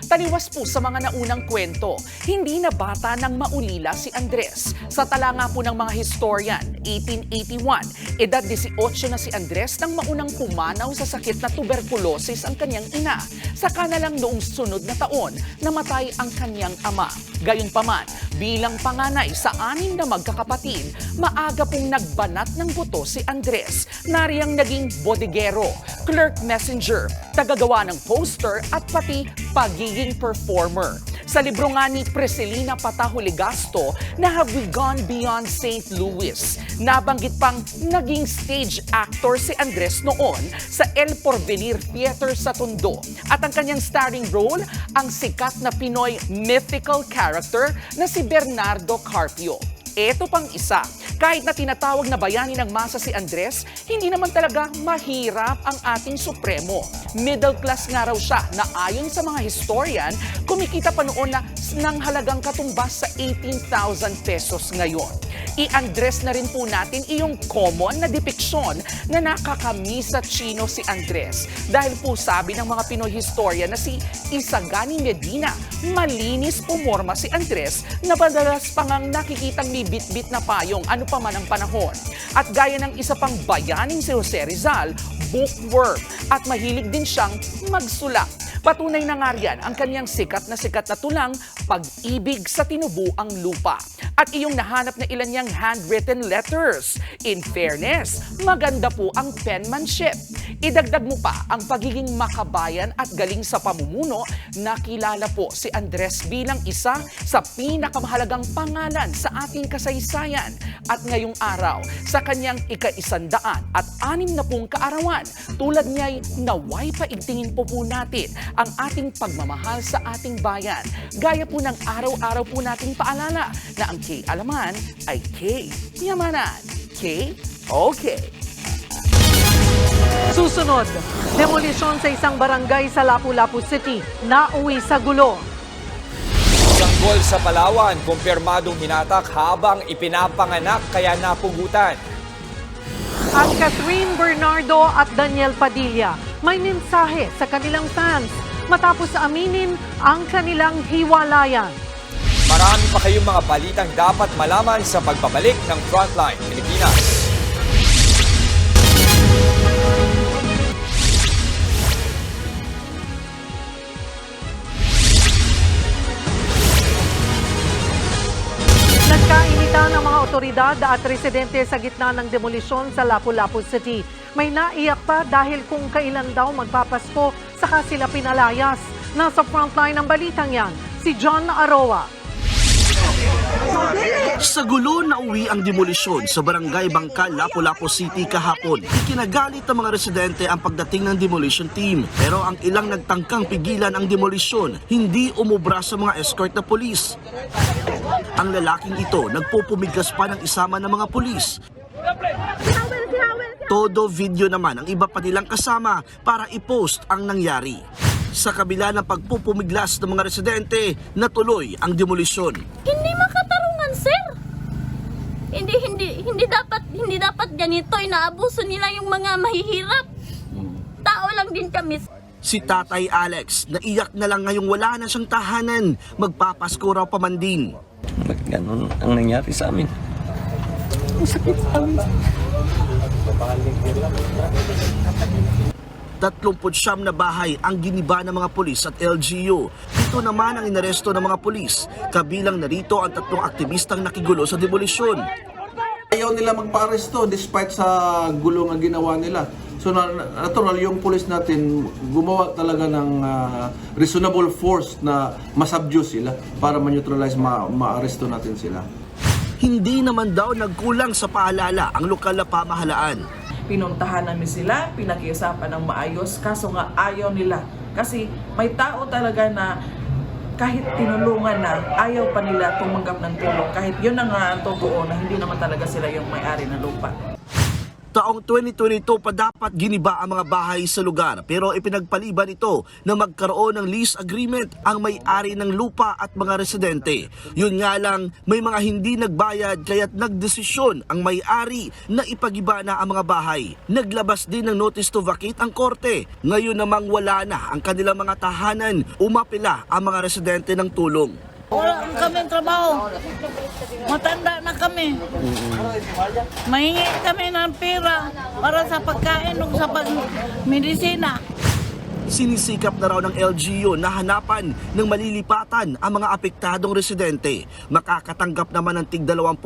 Speaker 26: Taliwas po sa mga naunang kwento, hindi na bata nang maulila si Andres. Sa tala nga po ng mga historian, 1881, edad 18 na si Andres nang maunang pumanaw sa sakit na tuberculosis ang kanyang ina. Saka na lang noong sunod na taon, namatay ang kanyang ama. Gayunpaman, bilang panganay sa 6 na magkakapatid, maaga pong nagbanat ng buto si Andres. Nariyang naging bodigero, clerk messenger, tagagawa ng poster at pati pagiging performer. Sa libro nga ni Priscilina Pataho Legasto na Have We Gone Beyond St. Louis, nabanggit pang naging stage actor si Andres noon sa El Porvenir Theater sa Tondo. At ang kanyang starring role, ang sikat na Pinoy mythical character na si Bernardo Carpio. Ito pang isa, kahit na tinatawag na bayani ng masa si Andres, hindi naman talaga mahirap ang ating Supremo. Middle class nga raw siya na ayon sa mga historian, kumikita pa noon na ng halagang katumbas sa 18,000 pesos ngayon. I-Andres na rin po natin iyong common na depiksyon na nakakamisa Chino si Andres. Dahil po sabi ng mga Pinoy historian na si Isagani Medina, malinis pumorma si Andres na madalas pa ngang nakikitang may bit-bit na payong ano pa man ang panahon. At gaya ng isa pang bayaning si Jose Rizal, bookworm at mahilig din siyang magsulat. Patunay na nga riyan ang kanyang sikat na tulang, Pag-ibig sa Tinubuang Lupa. At iyong nahanap na ilan niyang handwritten letters. In fairness, maganda po ang penmanship. Idagdag mo pa ang pagiging makabayan at galing sa pamumuno, nakilala po si Andres bilang isa sa pinakamahalagang pangalan sa ating kasaysayan. At ngayong araw, sa kanyang ika-160 kaarawan, tulad niya'y naway paigtingin po natin ang ating pagmamahal sa ating bayan. Gaya po ng araw-araw po nating paalala na ang K-alaman ay K-yamanan. K-okay.
Speaker 1: Susunod, demolisyon sa isang barangay sa Lapu-Lapu City, nauwi sa gulo.
Speaker 5: Sanggol sa Palawan, kumpirmadong hinatak habang ipinapanganak kaya napugutan.
Speaker 1: At Catherine Bernardo at Daniel Padilla may mensahe sa kanilang fans matapos aminin ang kanilang hiwalayan.
Speaker 5: Marami pa kayong mga balitang dapat malaman sa pagbabalik ng Frontline Pilipinas.
Speaker 1: Nagkainitan ang mga otoridad at residente sa gitna ng demolisyon sa Lapu-Lapu City. May naiyak pa dahil kung kailan daw magpapasko saka sila pinalayas. Nasa frontline ng balitang yan, si John Aroa.
Speaker 7: Sa gulo na uwi ang demolisyon sa Barangay Bangka, Lapu-Lapu City kahapon. Ikinagalit ng mga residente ang pagdating ng demolition team. Pero ang ilang nagtangkang pigilan ang demolisyon, hindi umubra sa mga escort na pulis. Ang lalaking ito nagpupumiglas pa ng isama ng mga pulis. Todo video naman ang iba pa nilang kasama para i-post ang nangyari. Sa kabila ng pagpupumiglas ng mga residente, natuloy ang demolisyon.
Speaker 9: Hindi makatarungan, sir. Hindi dapat ganito. Inaabuso nila yung mga mahihirap. Tao lang din kami.
Speaker 7: Si Tatay Alex, naiyak na lang ngayong wala na siyang tahanan. Magpapasko raw pa man din.
Speaker 21: Ganun ang nangyari sa amin. Ang sakit sa amin.
Speaker 7: 39 na bahay ang giniba ng mga pulis at LGU. Ito naman ang inaresto ng mga pulis. Kabilang narito ang 3 aktivistang nakigulo sa demolisyon.
Speaker 22: Ayaw nila magpa-aresto despite sa gulo nga ginawa nila. So natural yung pulis natin gumawa talaga ng reasonable force na masubdue sila para ma-neutralize, ma-aresto natin sila.
Speaker 7: Hindi naman daw nagkulang sa paalala ang lokal na pamahalaan.
Speaker 23: Pinuntahan namin sila, pinakiusapan ng maayos, kaso nga ayaw nila. Kasi may tao talaga na kahit tinulungan na, ayaw pa nila tumanggap ng tulong. Kahit yun ang totoo na hindi naman talaga sila yung may-ari ng lupa.
Speaker 7: Taong 2022 pa dapat giniba ang mga bahay sa lugar pero ipinagpaliban ito na magkaroon ng lease agreement ang may-ari ng lupa at mga residente. Yun nga lang, may mga hindi nagbayad kaya't nagdesisyon ang may-ari na ipagiba na ang mga bahay. Naglabas din ng notice to vacate ang korte. Ngayon namang wala na ang kanilang mga tahanan, umapila ang mga residente ng tulong.
Speaker 9: Wala kami trabaho. Matanda na kami. Mahingi kami ng pera para sa pagkain o sa medisina.
Speaker 7: Sinisikap na raw ng LGU na hanapan ng malilipatan ang mga apektadong residente. Makakatanggap naman ng tig 20,000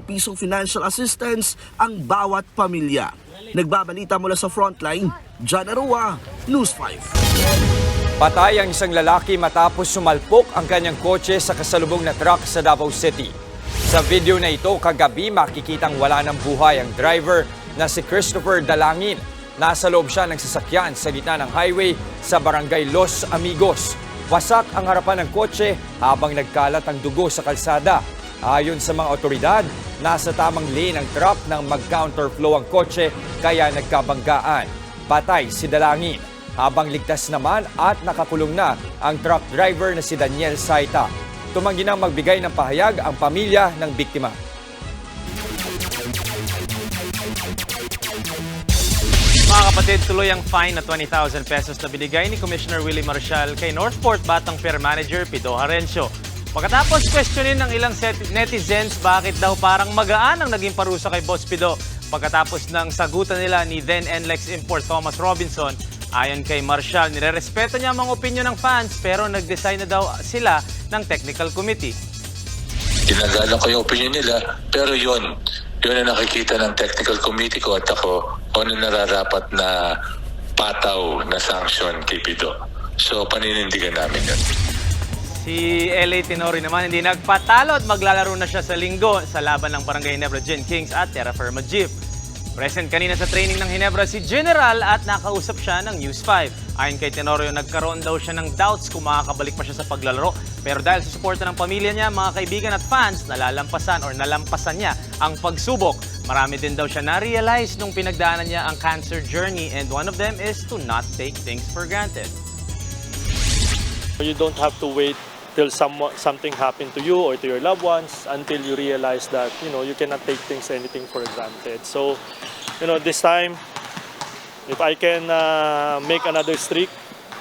Speaker 7: pisong financial assistance ang bawat pamilya. Nagbabalita mula sa Frontline, John Aroa, News 5.
Speaker 5: Patay ang isang lalaki matapos sumalpok ang kanyang kotse sa kasalubong na truck sa Davao City. Sa video na ito, kagabi makikitang wala ng buhay ang driver na si Christopher Dalangin. Nasa loob siya ng sasakyan sa gitna ng highway sa Barangay Los Amigos. Wasak ang harapan ng kotse habang nagkalat ang dugo sa kalsada. Ayon sa mga otoridad, nasa tamang lane ang truck nang mag-counterflow ang kotse kaya nagkabanggaan. Patay si Dalangin. Habang ligtas naman at nakakulong na ang truck driver na si Daniel Saita. Tumanggi nang magbigay ng pahayag ang pamilya ng biktima.
Speaker 12: Mga kapatid, tuloy ang fine na 20,000 pesos na binigay ni Commissioner Willie Marcial kay Northport Batang Fair Manager Pido Harencio. Pagkatapos questionin ng ilang netizens bakit daw parang magaan ang naging parusa kay Boss Pido. Pagkatapos ng sagutan nila ni then NLEX Import Thomas Robinson, ayon kay Marcial, nirerespeto niya ang mga opinion ng fans pero nag-design na daw sila ng technical committee.
Speaker 24: Ginagalang ko yung opinion nila pero yun ang nakikita ng technical committee ko at ako ano nararapat na pataw na sanction kay Pido. So paninindigan namin yun.
Speaker 12: Si LA Tenori naman hindi nagpatalo at maglalaro na siya sa linggo sa laban ng Barangay Ginebra Gen Kings at Terra Firma Jeep. Present kanina sa training ng Ginebra si General at nakausap siya ng News 5. Ayon kay Tenorio, nagkaroon daw siya ng doubts kung makakabalik pa siya sa paglalaro. Pero dahil sa suporta ng pamilya niya, mga kaibigan at fans, nalampasan niya ang pagsubok. Marami din daw siya na-realize nung pinagdaanan niya ang cancer journey and one of them is to not take things for granted.
Speaker 25: You don't have to wait till something happened to you or to your loved ones until you realize that, you cannot take anything for granted. So, this time, if I can make another streak,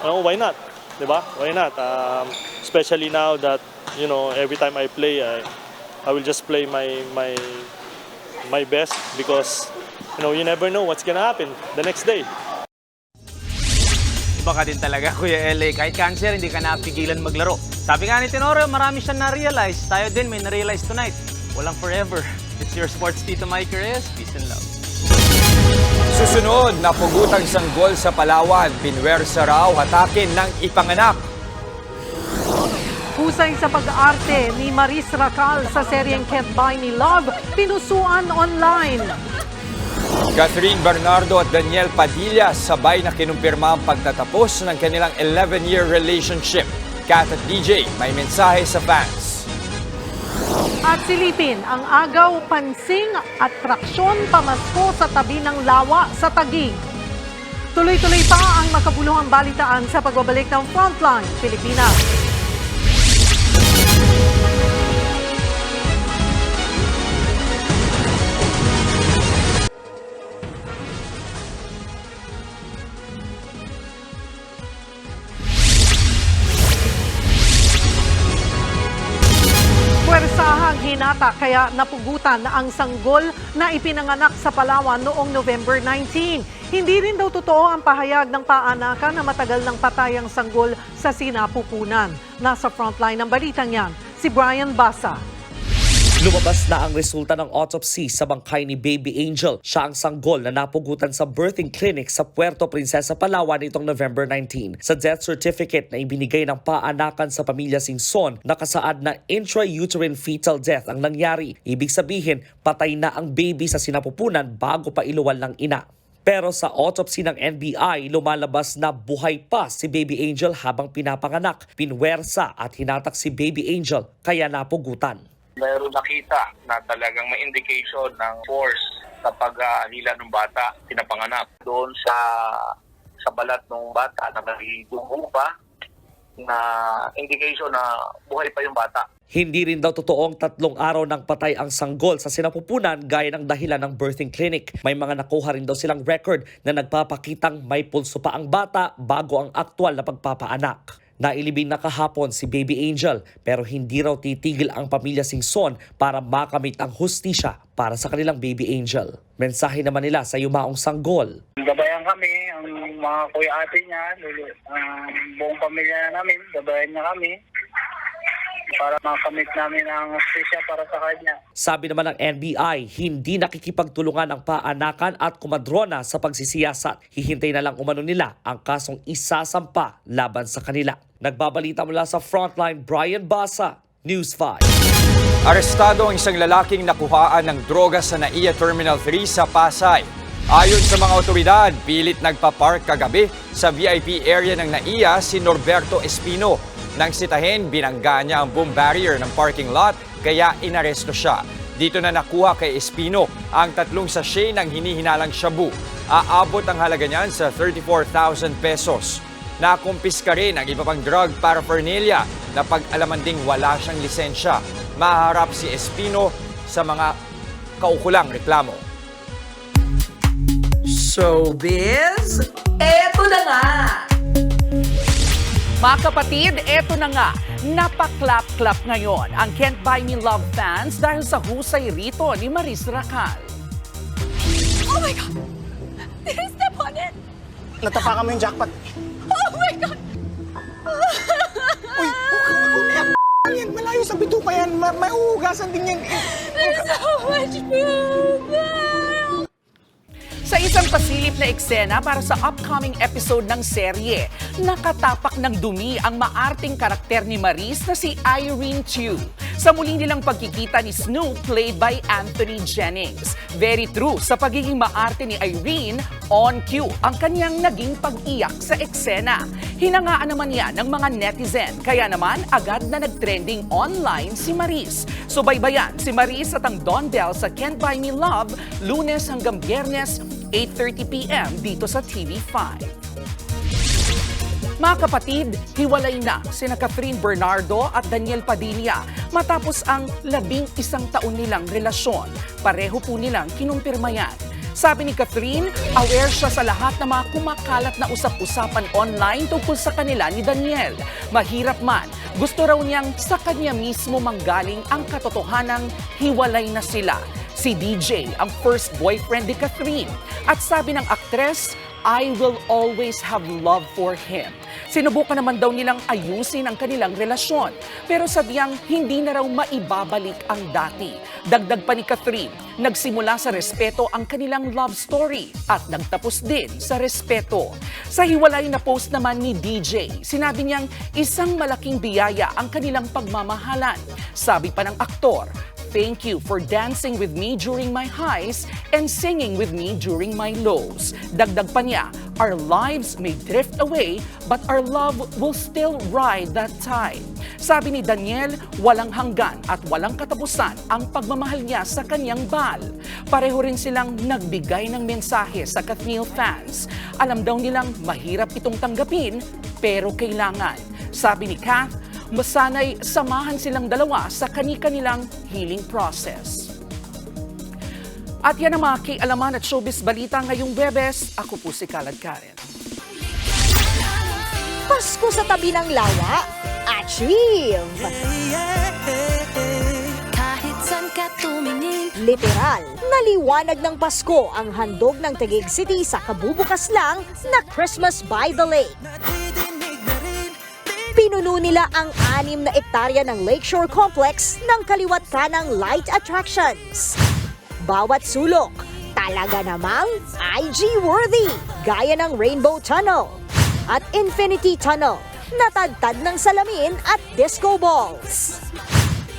Speaker 25: why not? Diba? Why not? Especially now that you know, every time I play, I will just play my best because, you know, you never know what's gonna happen the next day.
Speaker 12: Iba ka din talaga, Kuya LA. Kahit cancer, hindi ka napigilan maglaro. Sabi nga ni Tenorio, marami siyang na-realize. Tayo din may na-realize tonight. Walang forever. It's your sports Tito Mike Reyes. Peace and love.
Speaker 5: Susunod, napugutang sanggol sa Palawan. Pinwersa raw hatakin ng ipanganak.
Speaker 1: Husay sa pag-arte ni Maris Racal sa seryeng Can't Buy Me Love, pinusuan online.
Speaker 5: Catherine Bernardo at Daniel Padilla sabay na kinumpirma ang pagtatapos ng kanilang 11-year relationship. Kat at DJ, may mensahe sa fans.
Speaker 1: At silipin ang agaw, pansing at traksyon pamasko sa tabi ng lawa sa Taguig. Tuloy-tuloy pa ang makabuluhang balitaan sa pagbabalik ng Frontline Pilipinas. Puwersahang hinata kaya napugutan na ang sanggol na ipinanganak sa Palawan noong November 19. Hindi rin daw totoo ang pahayag ng paanakan na matagal ng patay ang sanggol sa sinapupunan. Nasa frontline ng balitang yan, si Brian Basa.
Speaker 2: Lumabas na ang resulta ng autopsy sa bangkay ni Baby Angel. Siya ang sanggol na napugutan sa birthing clinic sa Puerto Princesa, Palawan nitong November 19. Sa death certificate na ibinigay ng paanakan sa pamilya Singson, nakasaad na intrauterine fetal death ang nangyari. Ibig sabihin, patay na ang baby sa sinapupunan bago pa iluwal ng ina. Pero sa autopsy ng NBI, lumalabas na buhay pa si Baby Angel habang pinapanganak. Pinwersa at hinatak si Baby Angel kaya napugutan.
Speaker 3: Mayroon nakita na talagang may indication ng force sa paghila ng bata, pinapanganak. Doon sa balat ng bata na naghitungo pa na indication na buhay pa yung bata.
Speaker 2: Hindi rin daw totoong 3 araw nang patay ang sanggol sa sinapupunan gaya ng dahilan ng birthing clinic. May mga nakuha rin daw silang record na nagpapakitang may pulso pa ang bata bago ang aktwal na pagpapaanak. Nailibing na kahapon si Baby Angel pero hindi raw titigil ang pamilya Singson para makamit ang hustisya para sa kanilang Baby Angel. Mensahe naman nila sa yumaong sanggol.
Speaker 4: Gabayan kami, ang mga kuya ate niya, ang buong pamilya namin, gabayan niya kami para makamit namin ang hustisya para sa kanya.
Speaker 2: Sabi naman ng NBI, hindi nakikipagtulungan ang paanakan at kumadrona sa pagsisiyasat. Hihintay na lang umano nila ang kasong isasampa laban sa kanila. Nagbabalita mula sa Frontline, Brian Basa, News 5.
Speaker 5: Arestado ang isang lalaking nakuhaan ng droga sa NAIA Terminal 3 sa Pasay. Ayon sa mga otoridad, pilit nagpa-park kagabi sa VIP area ng NAIA si Norberto Espino. Nang sitahin, binangga niya ang boom barrier ng parking lot kaya inaresto siya. Dito na nakuha kay Espino ang 3 sachet ng hinihinalang shabu. Aabot ang halaga niyan sa 34,000 pesos. Nakumpiska rin ang iba pang drug paraphernalia na pag-alaman ding wala siyang lisensya. Maharap si Espino sa mga kaukulang reklamo.
Speaker 26: Showbiz, eto na nga! Mga kapatid, eto na nga, napaklap-klap ngayon ang Can't Buy Me Love fans dahil sa husay rito ni Maris Racal.
Speaker 10: Oh my God! Did I step on it?
Speaker 16: Natapakan mo yung jackpot.
Speaker 10: Oh my God!
Speaker 16: Uy, huwag kang mag-umiyak. Yan, malayo sa bituka yan. May uugasan din yan.
Speaker 10: There's so much food!
Speaker 26: Sa isang pasilip na eksena para sa upcoming episode ng serye, nakatapak ng dumi ang maarting karakter ni Maris na si Irene Chiu. Sa muli nilang pagkikita ni Snoop played by Anthony Jennings. Very true sa pagiging maarte ni Irene, on cue ang kanyang naging pag-iyak sa eksena. Hinangaan naman yan ng mga netizen, kaya naman agad na nagtrending online si Maris. Subaybayan si Maris at ang Don Bell sa Can't Buy Me Love, Lunes hanggang Biyernes, 8:30 p.m. dito sa TV5. Mga kapatid, hiwalay na sina Catherine Bernardo at Daniel Padilla matapos ang 11 taon nilang relasyon. Pareho po nilang kinumpirma yan. Sabi ni Catherine, aware siya sa lahat ng mga kumakalat na usap-usapan online tungkol sa kanila ni Daniel. Mahirap man, gusto raw niyang sa kanya mismo manggaling ang katotohanang hiwalay na sila. Si DJ ang first boyfriend ni Catherine. At sabi ng aktres, I will always have love for him. Sinubukan naman daw nilang ayusin ang kanilang relasyon, pero sadyang hindi na raw maibabalik ang dati. Dagdag pa ni Catherine, nagsimula sa respeto ang kanilang love story at nagtapos din sa respeto. Sa hiwalay na post naman ni DJ, sinabi niyang isang malaking biyaya ang kanilang pagmamahalan. Sabi pa ng aktor, thank you for dancing with me during my highs and singing with me during my lows. Dagdag pa niya, our lives may drift away but our love will still ride that tide. Sabi ni Daniel, walang hanggan at walang katapusan ang pagmamahal niya sa kanyang Bal. Pareho rin silang nagbigay ng mensahe sa Kathniel fans. Alam daw nilang mahirap itong tanggapin pero kailangan. Sabi ni Kath, masanay samahan silang dalawa sa kani-kanilang healing process. At yan ang mga kialaman at showbiz balita ngayong Webes. Ako po si Kalad Karen.
Speaker 11: Pasko sa tabi ng lawa, achieve!
Speaker 10: Kahit saan ka tumingin,
Speaker 11: Literal, naliwanag ng Pasko ang handog ng Taguig City sa kabubukas lang na Christmas by the Lake. Pinuno nila ang 6 na ektarya ng Lakeshore Complex ng kaliwat kanang light attractions. Bawat sulok, talaga namang IG-worthy, gaya ng Rainbow Tunnel at Infinity Tunnel, natagtad ng salamin at disco balls.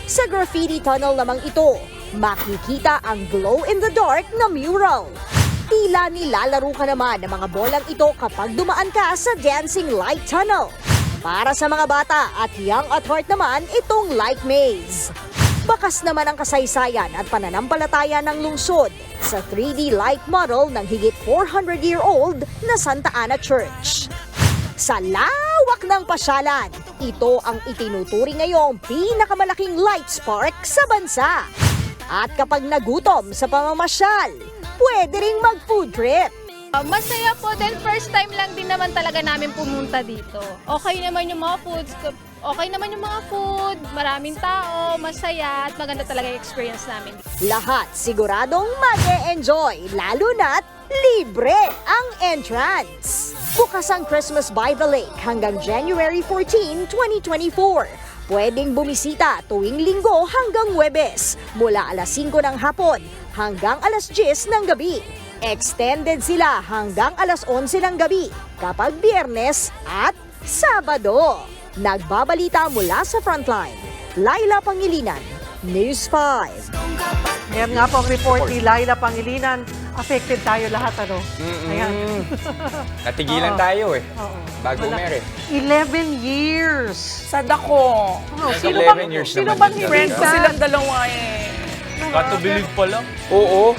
Speaker 11: Sa Graffiti Tunnel namang ito, makikita ang glow-in-the-dark na mural. Tila nilalaro ka naman ng mga bolang ito kapag dumaan ka sa Dancing Light Tunnel. Para sa mga bata at young at heart naman, itong Light Maze. Bakas naman ang kasaysayan at pananampalataya ng lungsod sa 3D light model ng higit 400-year-old na Santa Ana Church. Sa lawak ng pasyalan, ito ang itinuturing ngayong pinakamalaking light spark sa bansa. At kapag nagutom sa pamamasyal, pwede ring mag-food trip.
Speaker 8: Masaya po din, first time lang din naman talaga namin pumunta dito. Okay naman yung mga foods, maraming tao, masaya at maganda talaga yung experience namin.
Speaker 11: Lahat siguradong mag-e-enjoy, lalo na't libre ang entrance. Bukas ang Christmas by the Lake hanggang January 14, 2024. Pwedeng bumisita tuwing Linggo hanggang Huwebes mula alas 5 ng hapon hanggang alas 10 ng gabi. Extended sila hanggang alas 11 ng gabi kapag Biyernes at Sabado. Nagbabalita mula sa Frontline, Laila Pangilinan, News 5.
Speaker 1: Ayan nga po ang report ni Laila Pangilinan. Affected tayo lahat, ano? Ayan.
Speaker 5: Natigilan tayo eh. Bago meron.
Speaker 1: 11 years.
Speaker 26: Sad ako.
Speaker 1: Sino
Speaker 5: 11 years
Speaker 1: bang
Speaker 5: naman din
Speaker 1: hindi
Speaker 26: Friends ko silang dalawa eh.
Speaker 12: Got to believe pa lang.
Speaker 5: Oo.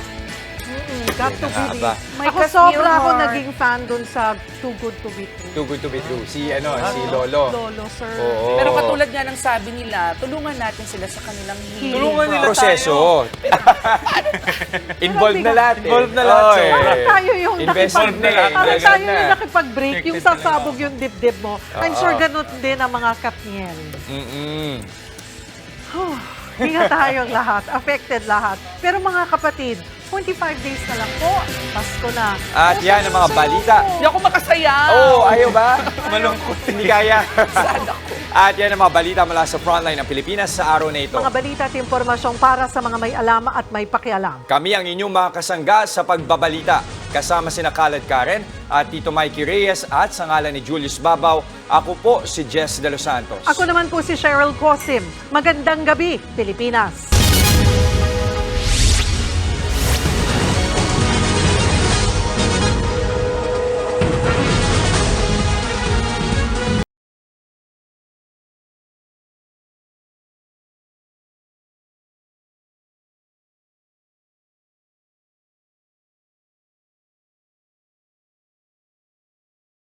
Speaker 1: Got to believe.
Speaker 26: May
Speaker 1: Ako
Speaker 26: Kathniel
Speaker 1: sobra ako
Speaker 26: heart.
Speaker 1: naging fan dun sa Too Good to Be True.
Speaker 5: Too good to be true. Si Lolo.
Speaker 1: Lolo, sir.
Speaker 5: Oo.
Speaker 26: Pero katulad nga ng sabi nila, tulungan natin sila sa kanilang healing.
Speaker 12: Tulungan nila
Speaker 5: Proseso. Involved na lahat eh.
Speaker 12: Involved na lahat,
Speaker 5: Oo, eh.
Speaker 1: Parang tayo yung
Speaker 5: Investment na eh.
Speaker 1: Parang
Speaker 5: Investment
Speaker 1: tayo
Speaker 5: na.
Speaker 1: yung nakipag-break, yung sasabog yung dibdib mo. I'm sure ganun din ang mga Kathniel. Hinga tayong lahat, affected lahat. Pero mga kapatid, 25 days na lang po, Pasko na.
Speaker 5: At yan ang mga balita.
Speaker 26: Hindi ako makasaya.
Speaker 5: Oo, ayaw ba? Malungkot. Hindi kaya. At yan ang mga balita mula sa Frontline ng Pilipinas sa araw na ito.
Speaker 1: Mga balita at impormasyong para sa mga may alam at may pakialam.
Speaker 5: Kami ang inyong mga kasangga sa pagbabalita. Kasama sina Kalad Karen at Tito Mikey Reyes at sa ngalan ni Julius Babaw, ako po si Jess De Los Santos.
Speaker 1: Ako naman po si Cheryl Cosim. Magandang gabi, Pilipinas.